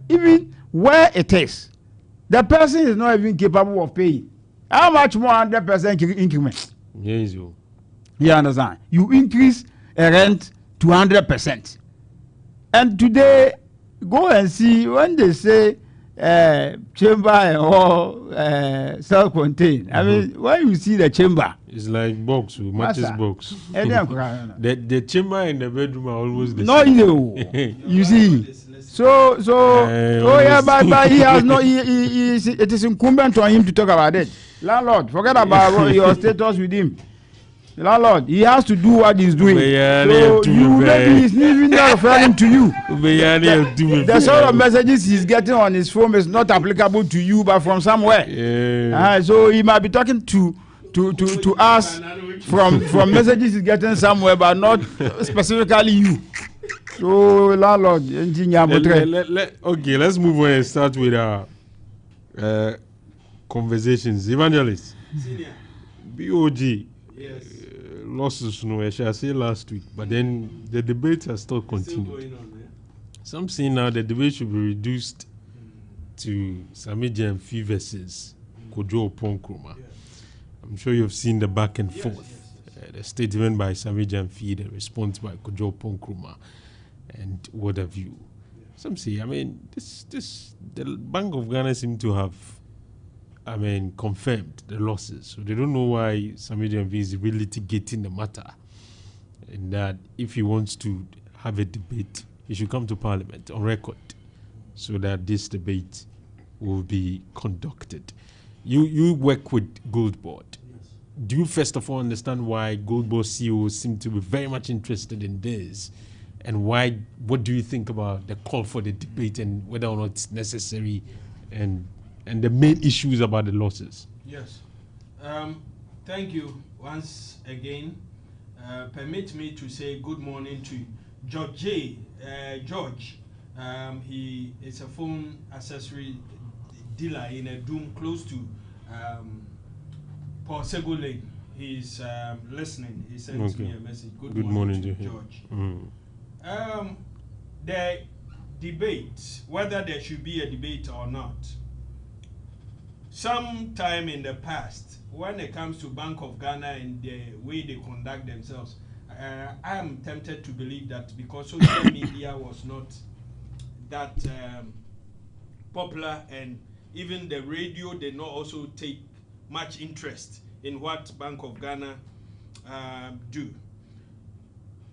even where it is, the person is not even capable of paying. How much more 100% increment? Yes, you understand? You increase a rent to 100%. And today, go and see when they say chamber or self-contained. I mean, when you see the chamber, it's like box, matches box. The chamber and the bedroom are almost the same. No, you see. So but he has no. It is incumbent on him to talk about it. Landlord, forget about your status with him. Landlord, he has to do what he's doing. So you maybe he's even not referring to you. The sort of messages he's getting on his phone is not applicable to you, but from somewhere. So he might be talking to us from messages he's getting somewhere, but not specifically you. So landlord, okay, let's move on and start with our conversations. Evangelist, BOG. Yes. Losses, I shall say last week, but then the debate has still continued. Some say now the debate should be reduced to Sami Jamfi versus Kojo Ponkroma. I'm sure you've seen the back and forth. The statement by Sami Jamfi, the response by Kojo Ponkroma, and what have you. Some say, I mean, the Bank of Ghana seem to have confirmed the losses. So they don't know why Samido MV is really litigating the matter. And that if he wants to have a debate, he should come to Parliament on record so that this debate will be conducted. You work with Gold Board. Yes. Do you first of all understand why Gold Board CEOs seem to be very much interested in this? And why? What do you think about the call for the debate and whether or not it's necessary, and the main issues about the losses? Yes. Thank you once again. Permit me to say good morning to George J. George. He is a phone accessory dealer in a doom close to Paul Sego Lane. He's listening. He sent me a message. Good morning to George. The debate, whether there should be a debate or not, sometime in the past, when it comes to Bank of Ghana and the way they conduct themselves, I am tempted to believe that because social media was not that popular, and even the radio did not also take much interest in what Bank of Ghana do.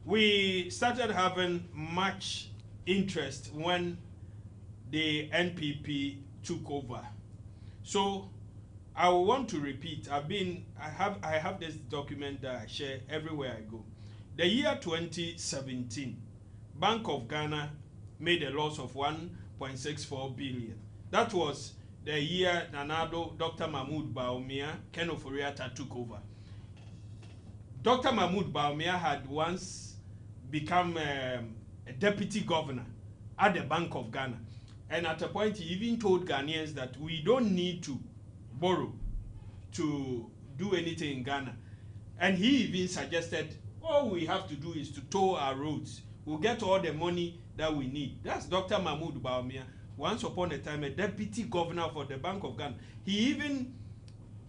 We started having much interest when the NPP took over. So I want to repeat, I have this document that I share everywhere I go. The year 2017, Bank of Ghana made a loss of 1.64 billion. That was the year Nanado, Dr. Mahmoud Baumia, Ken Ofori-Atta took over. Dr. Mahmoud Baumia had once become a deputy governor at the Bank of Ghana. And at a point, he even told Ghanaians that we don't need to borrow to do anything in Ghana. And he even suggested all we have to do is to tow our roads. We'll get all the money that we need. That's Dr. Mahmoud Baumia, once upon a time a deputy governor for the Bank of Ghana. He even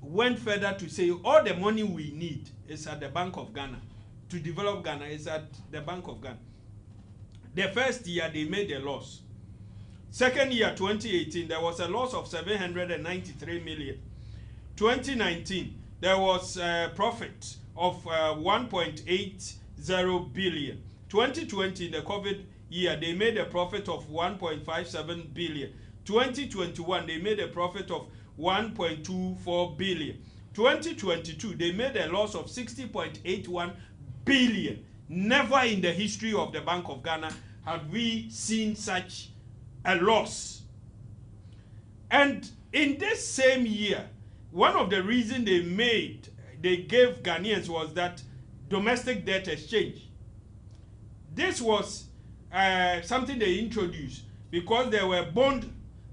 went further to say all the money we need is at the Bank of Ghana. To develop Ghana is at the Bank of Ghana. The first year they made a loss. Second year, 2018, there was a loss of 793 million. 2019, there was a profit of 1.80 billion. 2020, the COVID year, they made a profit of 1.57 billion. 2021, they made a profit of 1.24 billion. 2022, they made a loss of 60.81 billion. Never in the history of the Bank of Ghana have we seen such a loss. And in this same year, one of the reasons they gave Ghanaians was that domestic debt exchange. This was something they introduced because there were bonds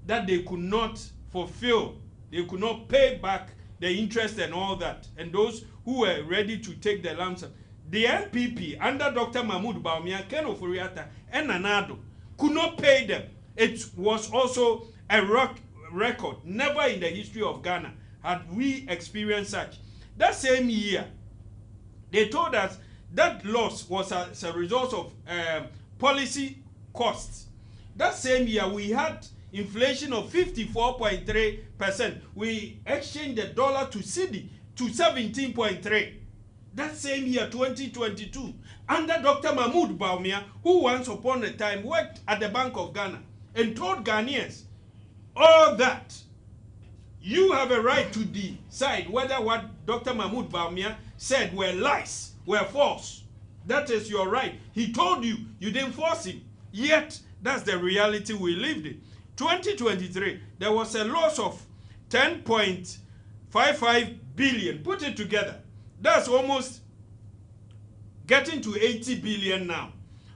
that they could not fulfill. They could not pay back the interest and all that. And those who were ready to take the lump sum. The NPP, under Dr. Mahmoud Baumia, Ken Ofori-Atta, and Nanado, could not pay them. It was also a record. Never in the history of Ghana had we experienced such. That same year, they told us that loss was as a result of policy costs. That same year, we had inflation of 54.3%. We exchanged the dollar to cedi to 17.3. That same year, 2022, under Dr. Mahmoud Baumia, who once upon a time worked at the Bank of Ghana and told Ghanaians all that you have a right to decide whether what Dr. Mahmoud Baumia said were lies, were false. That is your right. He told you, you didn't force him. Yet, that's the reality we lived in. 2023, there was a loss of 10.55 billion. Put it together. That's almost getting to 80 billion now.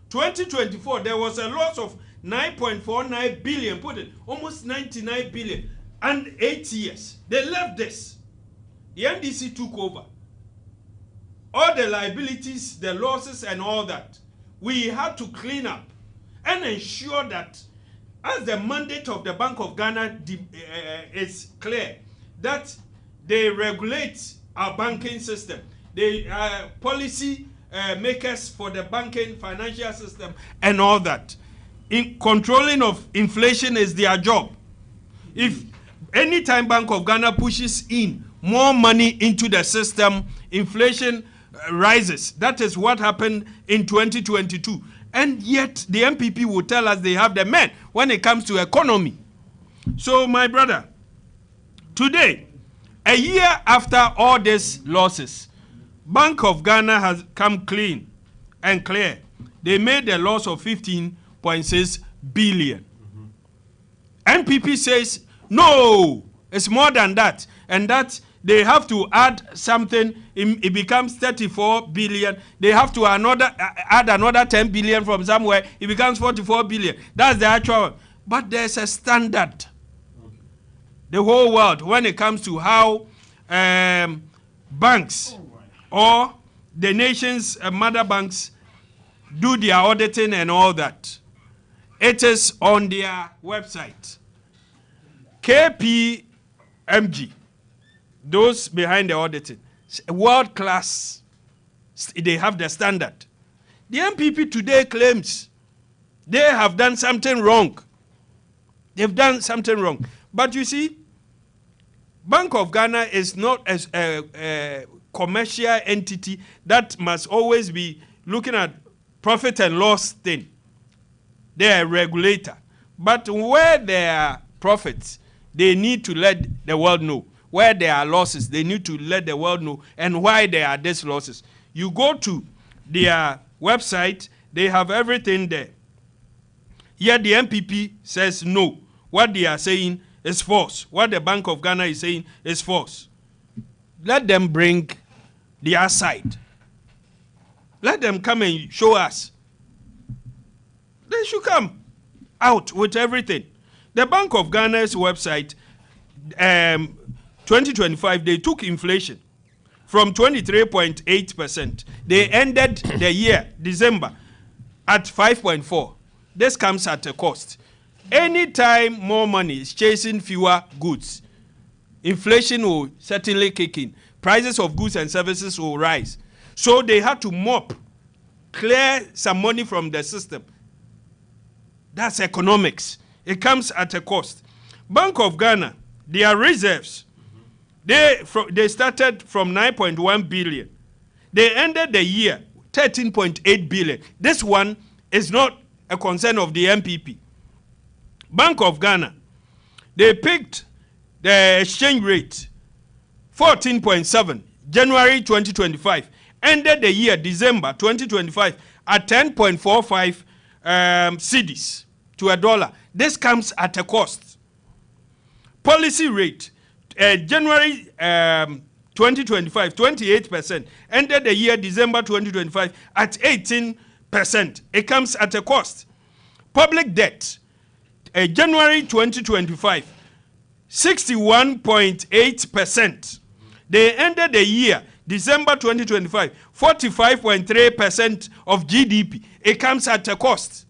2024, there was a loss of 9.49 billion. Put it, almost 99 billion. And 8 years. They left this. The NDC took over. All the liabilities, the losses and all that. We had to clean up and ensure that as the mandate of the Bank of Ghana is clear, that they regulate our banking system. They are policy makers for the banking financial system and all that. In controlling of inflation is their job. If anytime Bank of Ghana pushes in more money into the system, inflation rises. That is what happened in 2022. And yet the MPP will tell us they have the men when it comes to economy. So my brother, today, a year after all these losses, Bank of Ghana has come clean and clear. They made a loss of 15.6 billion. NPP says, no, it's more than that. And that they have to add something, it becomes 34 billion. They have to add another 10 billion from somewhere, it becomes 44 billion. That's the actual. But there's a standard. The whole world, when it comes to how banks or the nation's mother banks do their auditing and all that, it is on their website. KPMG, those behind the auditing, world class, they have the standard. The MPP today claims they have done something wrong. They've done something wrong. But you see, Bank of Ghana is not as a commercial entity that must always be looking at profit and loss thing. They are a regulator. But where there are profits, they need to let the world know. Where there are losses, they need to let the world know and why there are these losses. You go to their website, they have everything there. Yet the MPP says no. What they are saying is false. What the Bank of Ghana is saying is false. Let them bring their side. Let them come and show us. They should come out with everything. The Bank of Ghana's website, 2025, they took inflation from 23.8%. They ended the year, December, at 5.4%. This comes at a cost. Anytime more money is chasing fewer goods, inflation will certainly kick in. Prices of goods and services will rise. So they had to clear some money from the system. That's economics. It comes at a cost. Bank of Ghana, their reserves, they started from 9.1 billion. They ended the year 13.8 billion. This one is not a concern of the MPP. Bank of Ghana, they picked the exchange rate 14.7 January 2025, ended the year December 2025 at 10.45 cedis to a dollar. This comes at a cost. Policy rate, January 2025, 28%, ended the year December 2025 at 18%. It comes at a cost. Public debt, January 2025, 61.8%. They ended the year, December 2025, 45.3% of GDP. It comes at a cost.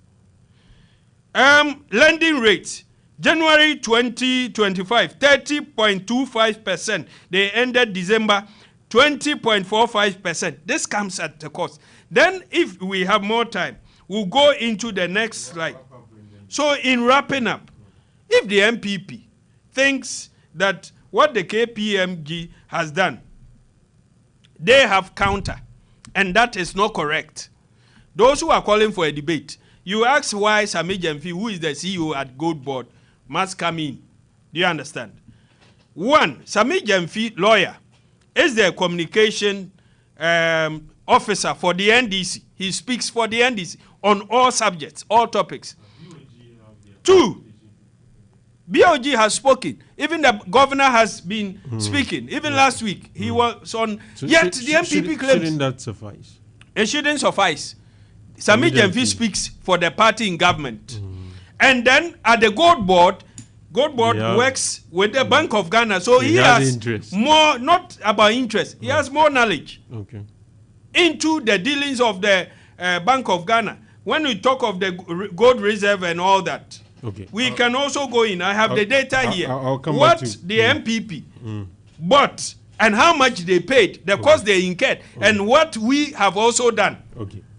Lending rate, January 2025, 30.25%. They ended December 20.45%. This comes at a cost. Then if we have more time, we'll go into the next slide. So in wrapping up, if the MPP thinks that what the KPMG has done, they have counter, and that is not correct. Those who are calling for a debate, you ask why Sami Jemfi, who is the CEO at Gold Board, must come in. Do you understand? One, Sami Jemfi, lawyer, is the communication officer for the NDC. He speaks for the NDC on all subjects, all topics. Two, BOG has spoken. Even the governor has been speaking. Even last week, he was on. Yet the MPP claims. Shouldn't that suffice? It shouldn't suffice. Sami Jemfi speaks for the party in government. And then at the Gold Board works with the Bank of Ghana. So he has interest. More, not about interest, he has more knowledge into the dealings of the Bank of Ghana. When we talk of the gold reserve and all that, we can also go in. I have the data here. I'll come what back to the MPP bought and how much they paid, the cost they incurred, and what we have also done.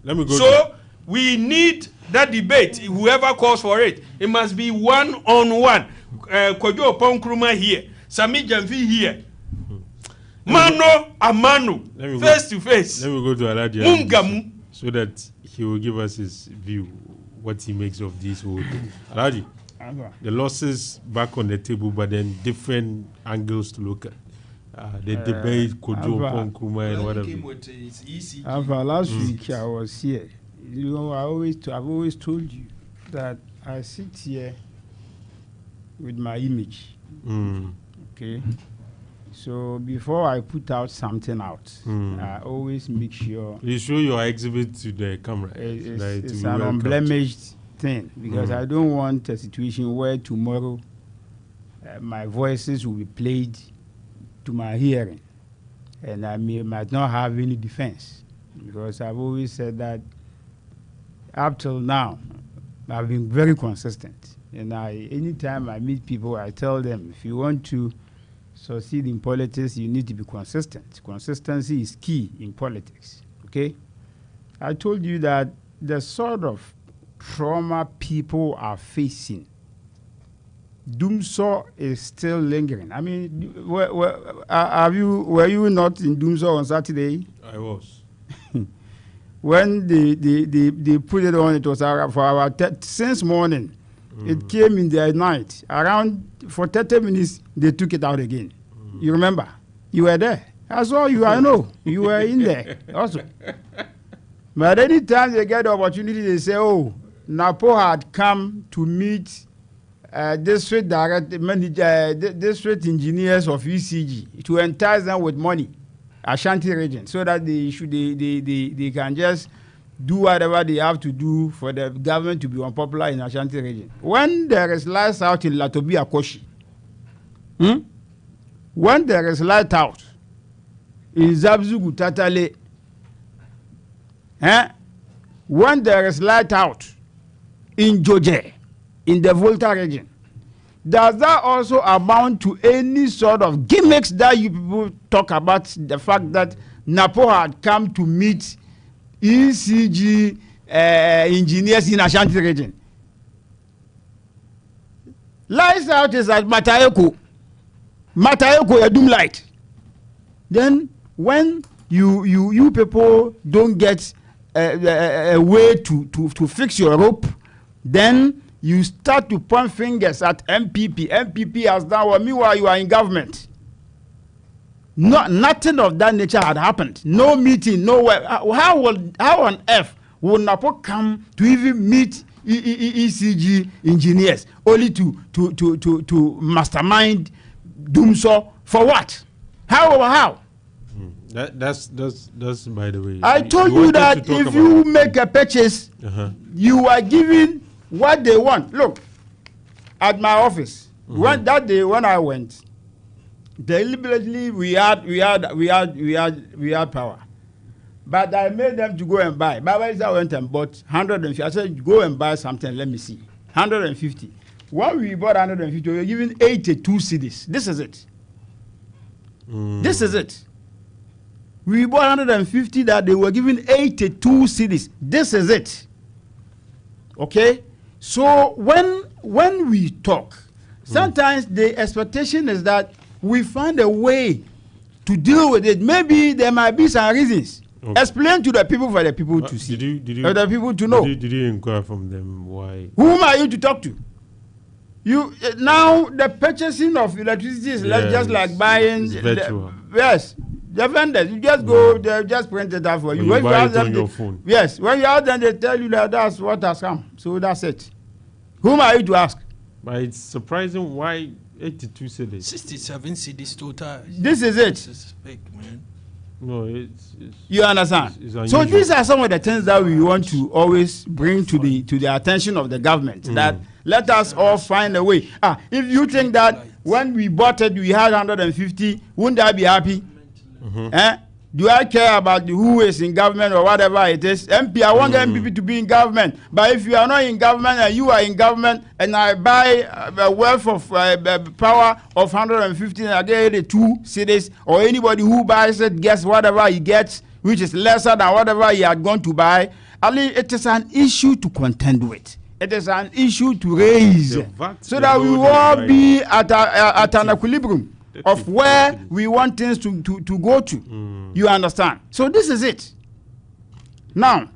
Let me go. So we need that debate. Whoever calls for it, it must be one-on-one. Kojo Ponkruma here, Sami Jamfi here. Mano Amano, face to face. Let me go to Alhaji so that he will give us his view, what he makes of this whole thing. Alhaji, the losses back on the table, but then different angles to look at. The debate, Kojo Ponkruma and whatever. Alfa, last week I was here. You know, I've always told you that I sit here with my image. Okay. So before I put out something out, I always make sure you show your exhibit to the camera. It's an unblemished thing, because I don't want a situation where tomorrow my voices will be played to my hearing, and I might not have any defense, because I've always said that up till now I've been very consistent, and anytime I meet people, I tell them, if you want to succeed in politics, you need to be consistent. Consistency is key in politics. Okay, I told you that the sort of trauma people are facing, Dumso is still lingering. I mean, were you not in Dumso on Saturday? I was. When they put it on, it was for our since morning. It came in the night. For 30 minutes, they took it out again. You remember? You were there. I saw you. I know. You were in there also. But any time they get the opportunity, they say, oh, Napo had come to meet district engineers of ECG to entice them with money, Ashanti region, so that they can just do whatever they have to do for the government to be unpopular in Ashanti region. When there is lights out in Latobi Akoshi, when there is light out in Zabzugu Tatale, when there is light out in Joje, in the Volta region, does that also amount to any sort of gimmicks that you people talk about, the fact that Napo had come to meet ECG engineers in Ashanti region? Lights out is at Matayoko Yadum light. Then when you people don't get a way to fix your rope, then you start to point fingers at MPP. MPP has done what, meanwhile you are in government. Nothing of that nature had happened. No meeting, nowhere. How on earth would Napo come to even meet ECG engineers only to mastermind Dumso for what? How? That's by the way. I told you that if you make a purchase, you are giving what they want. Look, at my office, that day when I went, deliberately we had power, but I made them to go and buy. Baba went and bought 150. I said, go and buy something. Let me see. 150. When we bought 150, we were giving 82 cedis. This is it. This is it. We bought 150 that they were giving 82 cedis. This is it. Okay. So when we talk, sometimes the expectation is that we find a way to deal with it. Maybe there might be some reasons. Okay. Explain to the people for the people to see. For the people to know. Did you inquire from them why? Whom are you to talk to? You now the purchasing of electricity is just like buying. Virtual. Yes. The vendors, you just go, they just print it out for you. When you buy it on your phone. Yes, when you ask them, they tell you that that's what has come. So that's it. Whom are you to ask? But it's surprising why 82 cedis. 67 cedis total. This is it. This is big, man. No, it's you understand? It's so these are some of the things that we want to always bring to the attention of the government. That let us all find a way. If you think that when we bought it we had 150, wouldn't I be happy? Do I care about who is in government or whatever it is? MP, I want MPP to be in government. But if you are not in government and you are in government and I buy a wealth of power of 150 and I get 82 cities, or anybody who buys it gets whatever he gets, which is lesser than whatever he had gone to buy, it is an issue to contend with. It is an issue to raise so that we will all be at an equilibrium of where we want things to go to. You understand? So this is it. Now,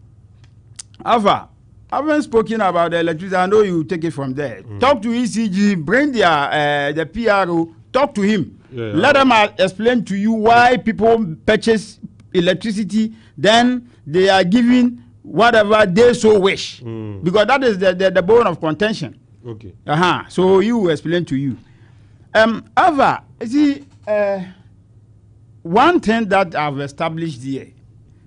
Alfa, I haven't spoken about the electricity. I know you take it from there. Talk to ECG, bring the PRO, talk to him. Let them explain to you why people purchase electricity, then they are giving whatever they so wish, because that is the bone of contention. Okay. So you will explain to you. Alfa, see, one thing that I've established here,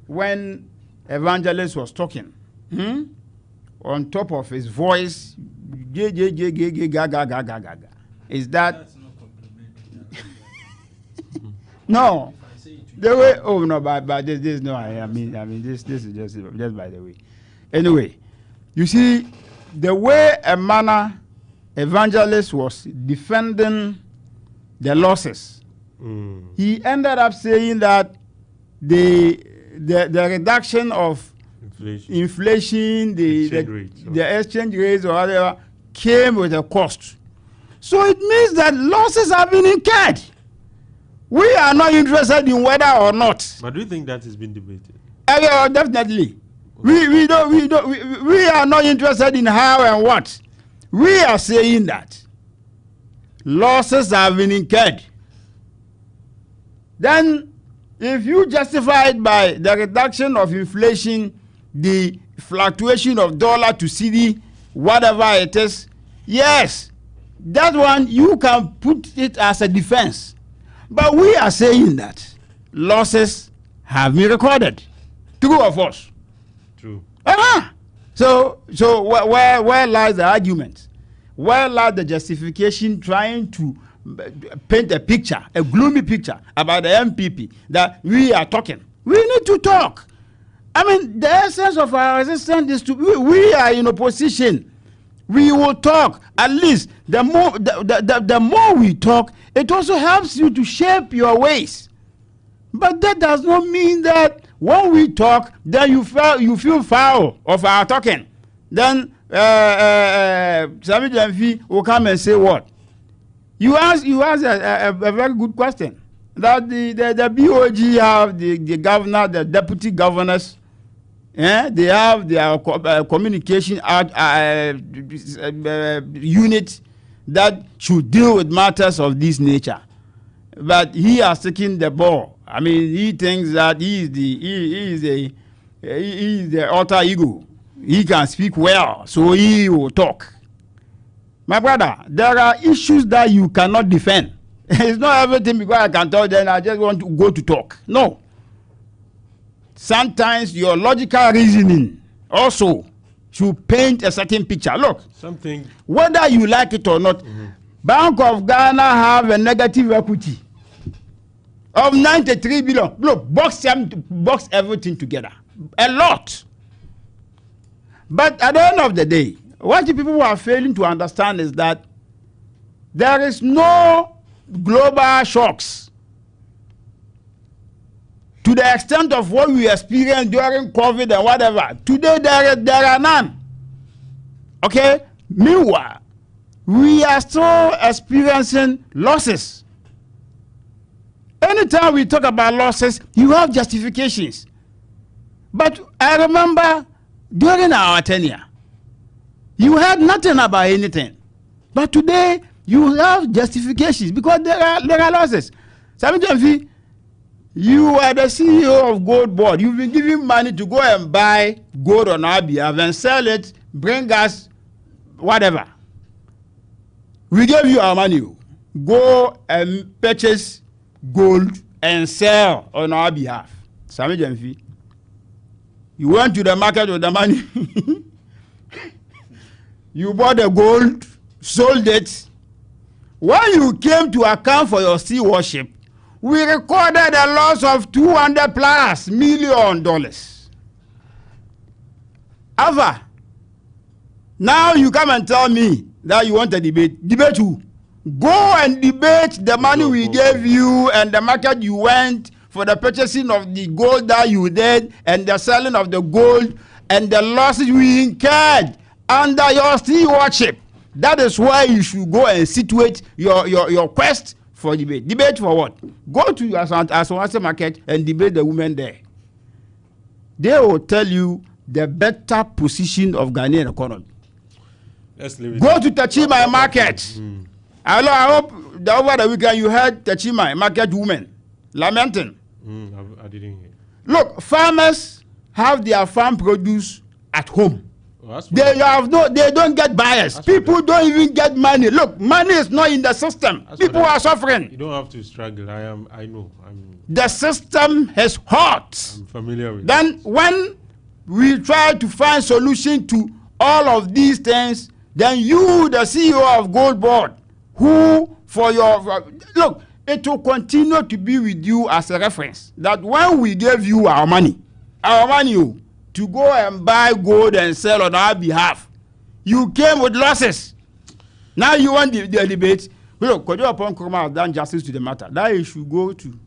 when Evangelist was talking, on top of his voice, is that no. The way, but this no, I mean this is just by the way. Anyway, you see the way a manner Evangelist was defending the losses. He ended up saying that the reduction of inflation, the exchange rates or whatever came with a cost. So it means that losses have been incurred. We are not interested in whether or not. But do you think that has been debated? Definitely. We are not interested in how and what. We are saying that losses have been incurred. Then, if you justify it by the reduction of inflation, the fluctuation of dollar to CD, whatever it is, yes, that one you can put it as a defense. But we are saying that losses have been recorded. True or false? True. So where lies the argument? Where lies the justification trying to paint a picture, a gloomy picture about the MPP that we are talking? We need to talk. I mean, the essence of our resistance is to we are in opposition. We will talk. At least the more we talk, it also helps you to shape your ways. But that does not mean that when we talk, then you feel foul of our talking. Then Sami Jamfi will come and say what? You ask a very good question. That the BOG have the governor, the deputy governors. They have their communication unit that should deal with matters of this nature. But he has taken the ball. I mean, he thinks that he is the alter ego. He can speak well, so he will talk. My brother, there are issues that you cannot defend. It's not everything because I can talk, then I just want to go to talk. No. Sometimes your logical reasoning also should paint a certain picture. Look, whether you like it or not, Bank of Ghana have a negative equity of 93 billion. Look, box everything together. A lot. But at the end of the day, what the people are failing to understand is that there is no global shocks to the extent of what we experienced during COVID and whatever. Today, there are none. Okay? Meanwhile, we are still experiencing losses. Anytime we talk about losses, you have justifications. But I remember during our tenure, you heard nothing about anything. But today, you have justifications because there are losses. Sami Jamfi, you are the CEO of Gold Board. You've been giving money to go and buy gold on our behalf and sell it, bring us whatever. We gave you our money. Go and purchase gold and sell on our behalf. Sami Jamfi, you went to the market with the money. You bought the gold, sold it. When you came to account for your stewardship, we recorded a loss of $200+ million. Alfa, now you come and tell me that you want a debate. Debate who? Go and debate the money we gave you and the market you went for the purchasing of the gold that you did and the selling of the gold and the losses we incurred under your stewardship. That is why you should go and situate your quest for debate. Debate for what? Go to Asawase market and debate the women there. They will tell you the better position of Ghanaian economy. Let's leave it. Go to Tachima market. I hope over the weekend you heard Tachima market women lamenting. I didn't hear. Look, farmers have their farm produce at home. They don't get buyers. People don't even get money. Look, money is not in the system. People are suffering. You don't have to struggle. I know. The system is hot. I'm familiar with Then when we try to find solution to all of these things, then you, the CEO of Gold Board, who look, it will continue to be with you as a reference that when we gave you our money to go and buy gold and sell on our behalf, you came with losses. Now you want the debate. Look, Kojo Upon Nkrumah has done justice to the matter. That you should go to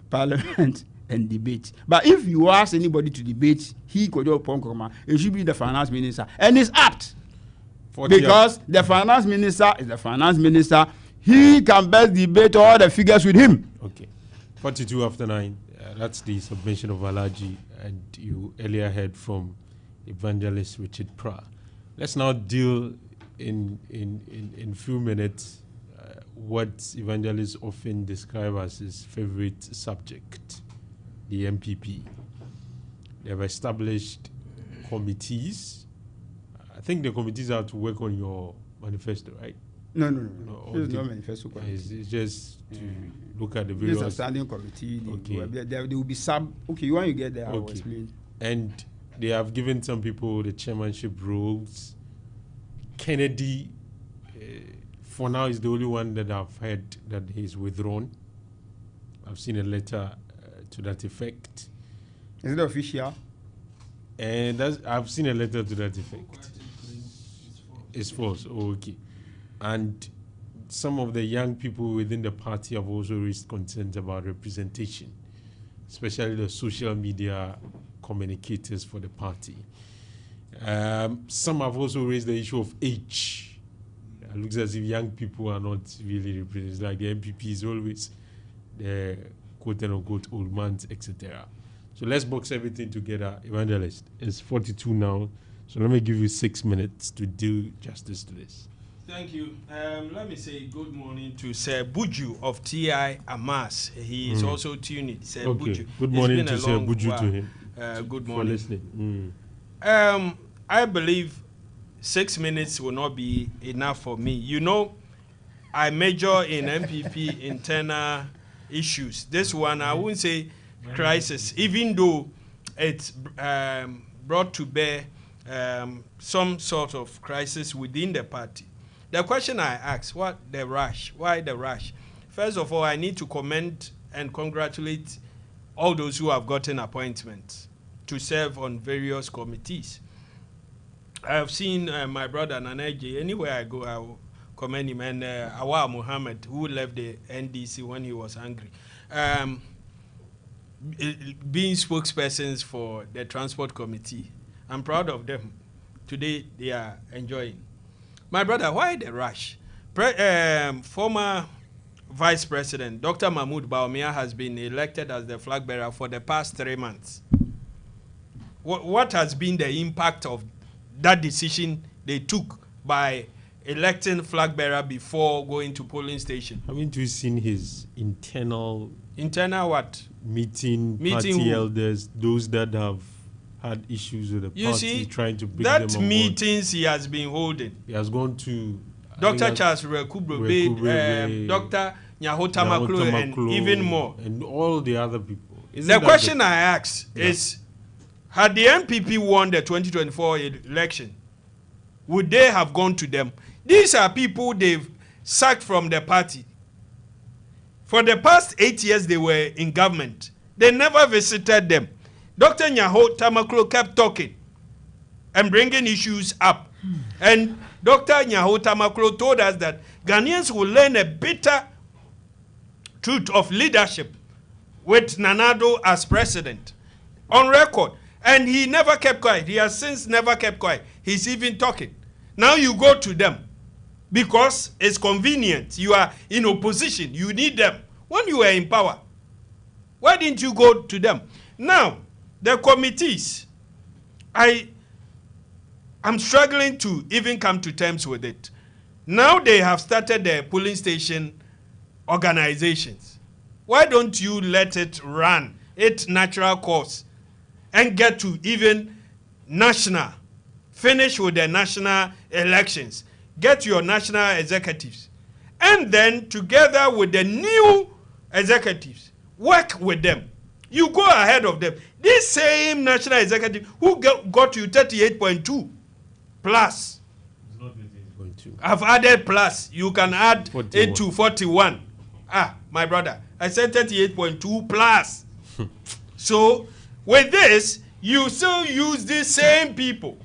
Parliament and debate. But if you ask anybody to debate, Kojo Upon Nkrumah, it should be the finance minister. And it's apt. Because the finance minister is the finance minister. He can best debate all the figures with him. Okay. 42 after 9. That's the submission of Alaji. And you earlier heard from Evangelist Richard Pra. Let's now deal in few minutes what evangelists often describe as his favorite subject, the MPP. They have established committees. I think the committees are to work on your manifesto, right? No. It's not manifesto committee. It's just to look at the various. There's a standing committee. Okay. There will be some. Okay, when you get there, I will explain. And they have given some people the chairmanship roles. Kennedy, for now, is the only one that I've heard that he's withdrawn. I've seen a letter to that effect. Is it official? And I've seen a letter to that effect. It's false. Oh, okay. And some of the young people within the party have also raised concerns about representation, especially the social media communicators for the party. Some have also raised the issue of age. It looks as if young people are not really represented. Like the MPP is always the quote-unquote old man, etc. So let's box everything together. Evangelist, it's 42 now. So let me give you 6 minutes to do justice to this. Thank you. Let me say good morning to Sir Buju of TI Amas. He is also tuning. Sir Buju. Good morning to Sir Buju to him. Good morning. For listening. I believe 6 minutes will not be enough for me. You know, I major in MPP internal issues. This one, I wouldn't say crisis, even though it's brought to bear some sort of crisis within the party. The question I ask, what the rush? Why the rush? First of all, I need to commend and congratulate all those who have gotten appointments to serve on various committees. I have seen my brother Naneji, anywhere I go, I will commend him, and Awa Muhammad, who left the NDC when he was angry. Being spokespersons for the transport committee. I'm proud of them. Today, they are enjoying. My brother, why the rush? Former Vice President Dr. Mahmoud Bawumia has been elected as the flag bearer for the past 3 months. What has been the impact of that decision they took by electing flag bearer before going to polling station? Haven't you seen his internal what? Meeting party who? Elders, those that have had issues with the party, trying to bring them that on meetings board. He has been holding. He has gone to Dr. Charles Rekubrobe, Dr. Nyahota Maklo, and even more. And all the other people. The question I ask is, had the MPP won the 2024 election, would they have gone to them? These are people they've sacked from the party. For the past 8 years they were in government. They never visited them. Dr. Nyaho Tamaklo kept talking and bringing issues up. And Dr. Nyaho Tamaklo told us that Ghanaians will learn a bitter truth of leadership with Nanado as president on record. And he never kept quiet. He has since never kept quiet. He's even talking. Now you go to them because it's convenient. You are in opposition. You need them. When you were in power, why didn't you go to them? Now, the committees, I'm struggling to even come to terms with it. Now they have started the polling station organizations. Why don't you let it run its natural course and get to even national? Finish with the national elections. Get your national executives. And then together with the new executives, work with them. You go ahead of them. This same national executive who got you 38.2 plus. I've added plus. You can add 41. It to 41. Ah, my brother, I said 38.2 plus. So with this, you still use these same people.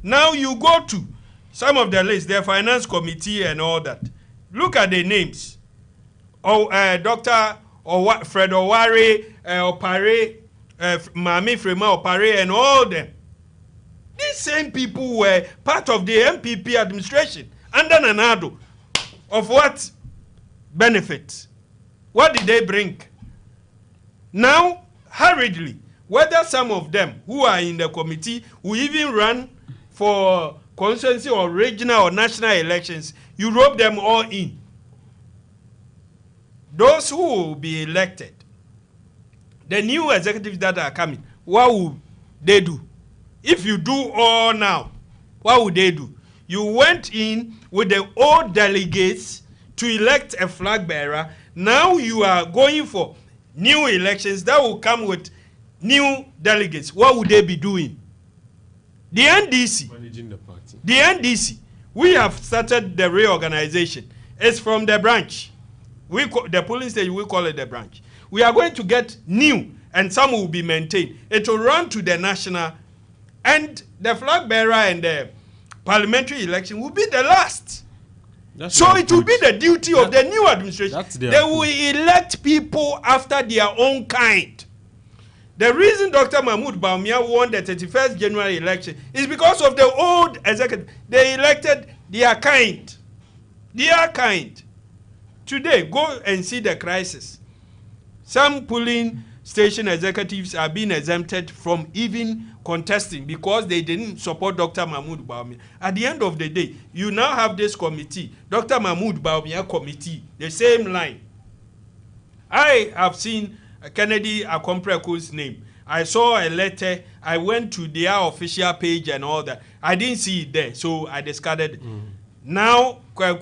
Now you go to some of the lists, the finance committee and all that. Look at the names. Dr. Fred Oware, Opare, Mami Frema Opare, and all them. These same people were part of the MPP administration under Nanado. Of what benefit? What did they bring? Now, hurriedly, whether some of them who are in the committee who even run for constituency or regional or national elections, you rope them all in. Those who will be elected, the new executives that are coming, what will they do? If you do all now, what would they do? You went in with the old delegates to elect a flag bearer. Now you are going for new elections that will come with new delegates. What would they be doing? The NDC, managing the party. The NDC, we have started the reorganization. It's from the branch. The polling station, we call it the branch. We are going to get new, and some will be maintained. It will run to the national, and the flag bearer and the parliamentary election will be the last. So it will be the duty of the new administration. They will elect people after their own kind. The reason Dr. Mahmoud Bawumia won the 31st January election is because of the old executive. They elected their kind. Their kind. Today, go and see the crisis. Some polling station executives are being exempted from even contesting because they didn't support Dr. Mahmoud Bawumia. At the end of the day, you now have this committee, Dr. Mahmoud Bawumia committee, the same line. I have seen Kennedy Akompreko's name. I saw a letter. I went to their official page and all that. I didn't see it there, so I discarded it. Now, one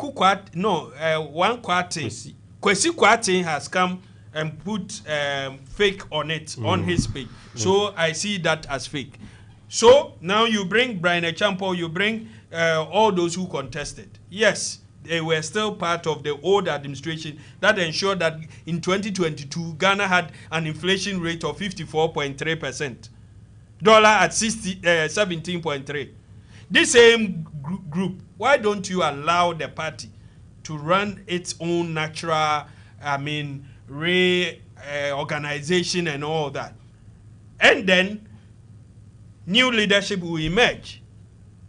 Kwasi Kwati has come and put fake on it, on his page. So I see that as fake. So now you bring Brian Echampo, you bring all those who contested. Yes, they were still part of the old administration that ensured that in 2022, Ghana had an inflation rate of 54.3%. Dollar at 17.3. This same group, why don't you allow the party to run its own natural, reorganization and all that? And then new leadership will emerge.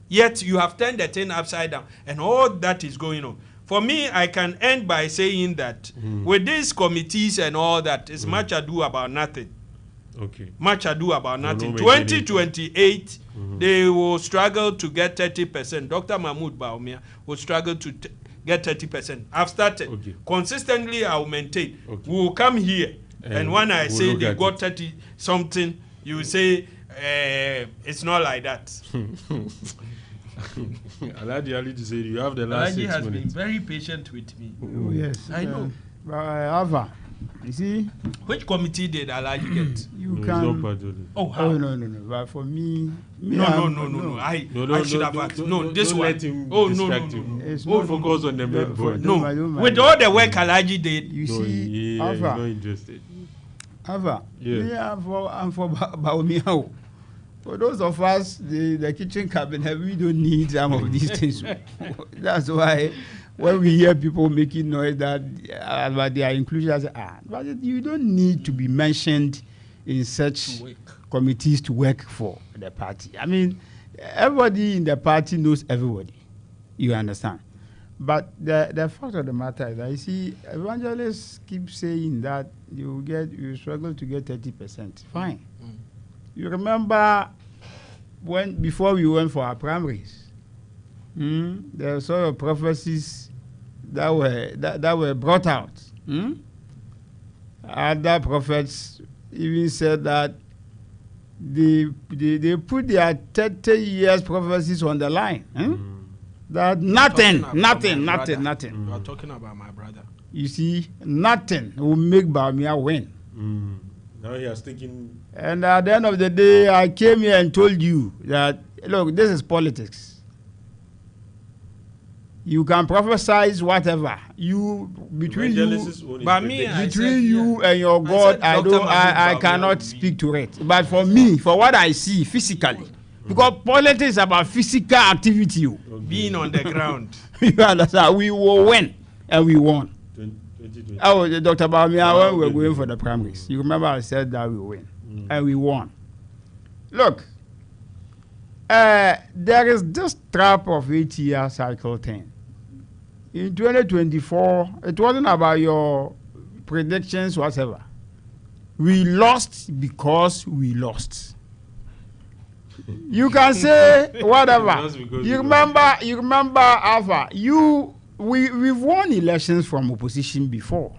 Yet you have turned the thing upside down, and all that is going on. For me, I can end by saying that with these committees and all that, it's much ado about nothing. Okay. Much ado about nothing. 2028, they will struggle to get 30%. Dr. Mahmoud Bawumia will struggle to get 30%. I've started. Okay. Consistently, I will maintain. Okay. We will come here, and when I say they got 30 something, you will say it's not like that. Alhaji Ali to say you have the last 6 minutes. Alhaji has been very patient with me. Oh, yes. I know. Alfa, you see? Which committee did Alhaji get? You can. Oh, how? Oh, no. But for me. No. I should have asked. No, this one. Oh, no. We'll focus on the main point. No. With all the work Alhaji did. You see, Alfa. I'm not interested. Alfa. Yeah, I'm for Bawumia. For those of us, the kitchen cabinet, we don't need some of these things. That's why when we hear people making noise that about their inclusion, I say, but you don't need to be mentioned in such committees to work for the party. I mean, everybody in the party knows everybody. You understand? But the fact of the matter is that you see, evangelists keep saying that you struggle to get 30%. Fine. You remember before we went for our primaries, there were sort of prophecies that were brought out. Other prophets even said that they put their 30 years prophecies on the line. That nothing. You are talking about my brother. You see, nothing will make Bamia win. Now he has taken. And at the end of the day, I came here and told you that, look, this is politics. You can prophesize whatever between you and your God. I cannot speak to it. But for me, for what I see physically, because politics is about physical activity, being on the ground. You understand? We will win, and we won. Dr. Bamia, when we were going for the primaries, you remember I said that we win, and we won. Look, there is this trap of 8-year cycle thing. In 2024, it wasn't about your predictions whatsoever. We lost because we lost. You can say whatever. You remember, Alfa. We've won elections from opposition before.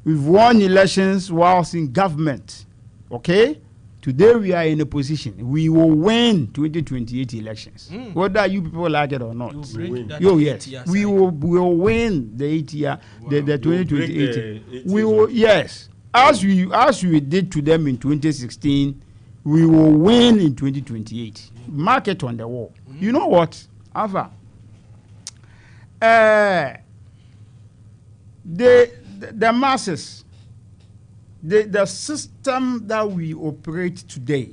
We've won elections whilst in government. Okay? Today we are in a position. We will win 2028 elections. Whether you people like it or not. Yes. We will win the 8-year, the 2028. We will, yes. As we did to them in 2016, we will win in 2028. Mark it on the wall. You know what, Alfa? The masses, the system that we operate today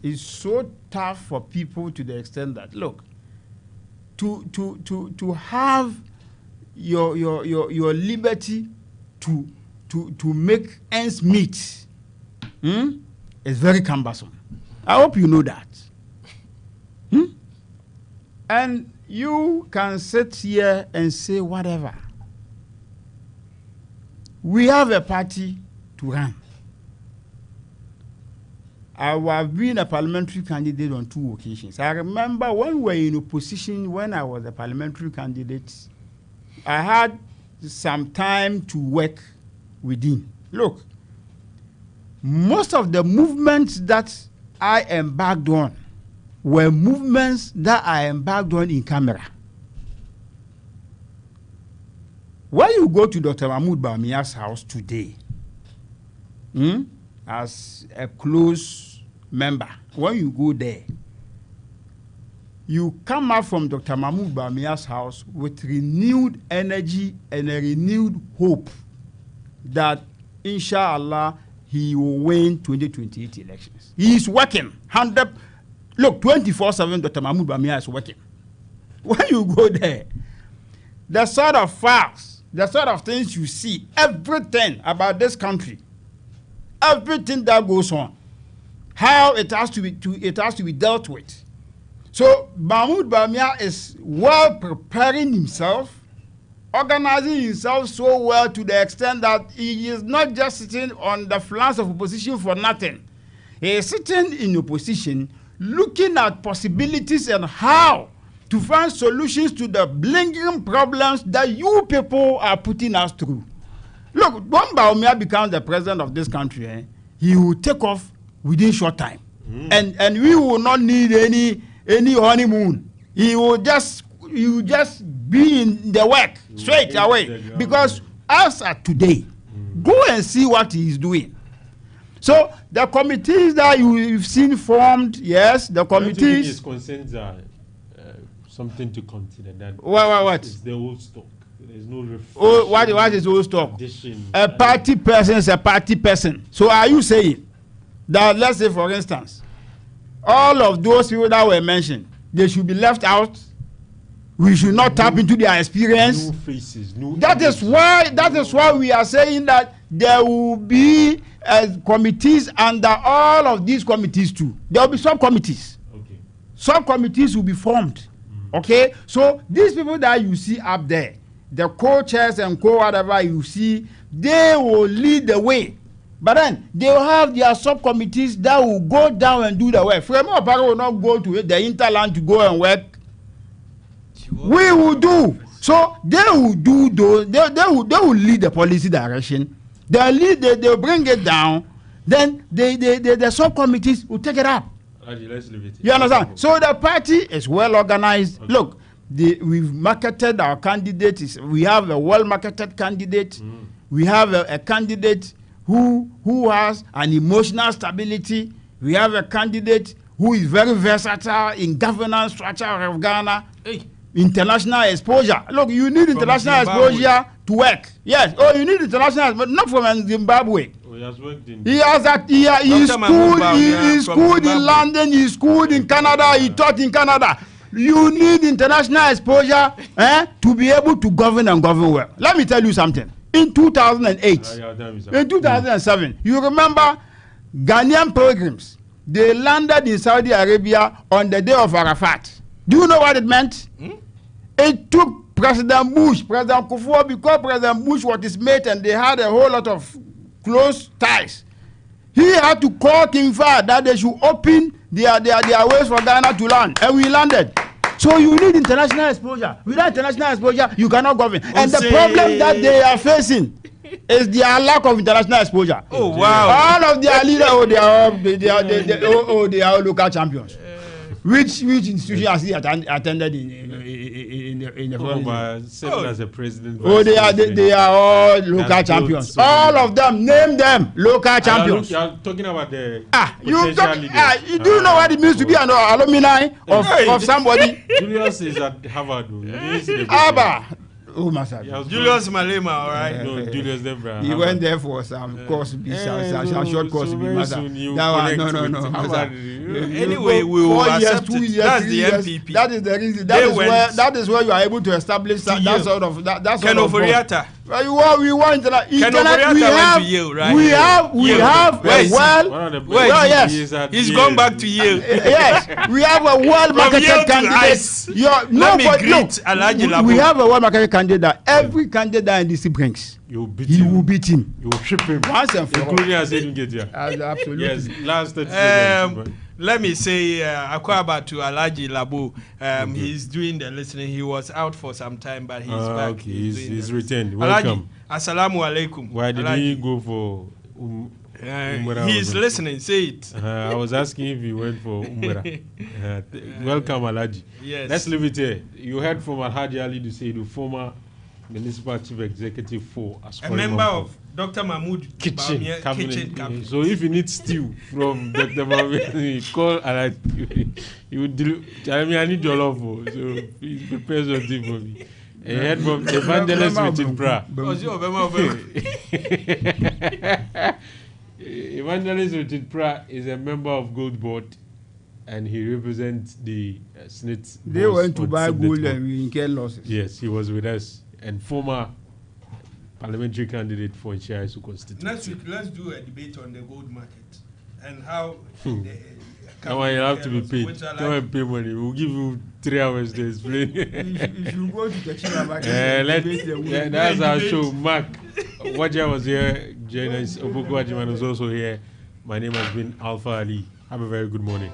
is so tough for people to the extent that, look, to have your liberty to make ends meet is very cumbersome. I hope you know that. And you can sit here and say whatever. We have a party to run. I have been a parliamentary candidate on 2 occasions. I remember when we were in opposition, when I was a parliamentary candidate, I had some time to work within. Look, most of the movements that I embarked on were movements that I embarked on in camera. When you go to Dr. Mahmoud Bamia's house today, as a close member, when you go there, you come out from Dr. Mahmoud Bamia's house with renewed energy and a renewed hope that, inshallah, he will win 2028 elections. He is working 24/7. Dr. Mahmoud Bamia is working. When you go there, the sort of facts, the sort of things you see, everything about this country, everything that goes on, how it has to be dealt with. So Mahmoud Bamia is well preparing himself, organizing himself so well to the extent that he is not just sitting on the flanks of opposition for nothing. He is sitting in opposition, looking at possibilities and how to find solutions to the blinking problems that you people are putting us through. Look, when Bawumia becomes the president of this country, he will take off within short time. And we will not need any honeymoon. He will just be in the work straight away. Because as at today, go and see what he is doing. So the committees that you've seen formed, yes, the committees. His concerns are something to consider. That what? It's the old stock. There's no what is old stock? A party person is a party person. So are you saying that, let's say for instance, all of those people that were mentioned, they should be left out? We should not tap into their experience. No faces, no. That is why we are saying that there will be committees under all of these committees too. There will be subcommittees. Okay. subcommittees will be formed. Okay, so these people that you see up there, the co-chairs and co-whatever you see, they will lead the way. But then they will have their subcommittees that will go down and do the work. Fremont Opara will not go to the interland to go and work. We will do. So they will do those. They will lead the policy direction. They'll bring it down. Then the subcommittees will take it up. Let's leave it. You understand? So the party is well organized. Okay. Look, we've marketed our candidates. We have a well marketed candidate. We have a candidate who has an emotional stability. We have a candidate who is very versatile in governance structure of Ghana. Hey. International exposure. Look, you need international exposure to work. Yes. Oh, you need international, but not from Zimbabwe. Oh, he has worked in. He has that. He is schooled in London. He is schooled in Canada. He taught in Canada. You need international exposure to be able to govern and govern well. Let me tell you something. In 2008, in 2007, you remember Ghanaian pilgrims, they landed in Saudi Arabia on the day of Arafat. Do you know what it meant? It took President Bush, President Kufuor, because President Bush was his mate and they had a whole lot of close ties. He had to call King Fahd that they should open their ways for Ghana to land, and we landed. So you need international exposure. Without international exposure, you cannot govern. And the problem that they are facing is their lack of international exposure. Oh wow! All of their leaders, they are local champions. Which institution has he attended in the foreign? Serving as a president. Oh, they are all local champions. All of them, name them local champions. You are talking about the you do know what it means to be an alumni of somebody. Julius is at Harvard. Oh, Master. Julius Malema, all right. No, Julius Debra. He went there for some course, some short course. No. Anyway, we will accept it. That's the MPP. That is the reason. That is where you are able to establish that sort of. Ken Oforiatta. We want he's gone back to Yale. Yes, we have a well marketed candidate. Let me greet Alhaji Labo. We have a well marketed candidate that every candidate that NDC brings, he will beat him. You will ship him. Once and for all. Including as he didn't get here. Absolutely. Yes, last 30 seconds. Let me say, Akwaba to Alhaji Labo. He's doing the listening. He was out for some time, but he's back. Okay, he's returned. Welcome. Assalamu alaikum. Why did he go for he's listening. Say it. I was asking if he went for Umrah. Welcome, Alhaji. Yes. Let's leave it here. You heard from Alhaji Ali the former municipal chief executive for a member of Dr. Mahmoud kitchen cabinet. So if you need stew from Dr. Mahmoud, call Alhaji. I need your love, so please prepare something for me. A head from Evangelist within prayer. Evangelist within prayer is a member of Gold Board, and he represents the SNIT. They went to buy gold and we incurred losses. Yes, he was with us, and former parliamentary candidate for Nshaisu constituency. Next week, let's do a debate on the gold market and how. Come on, you have to be paid. Come and pay money. We'll give you 3 hours to explain. If you go to Kachina market, that's our show. Mark Waja was here. Janice Obuku Ajiman was also here. My name has been Alfa Ali. Have a very good morning.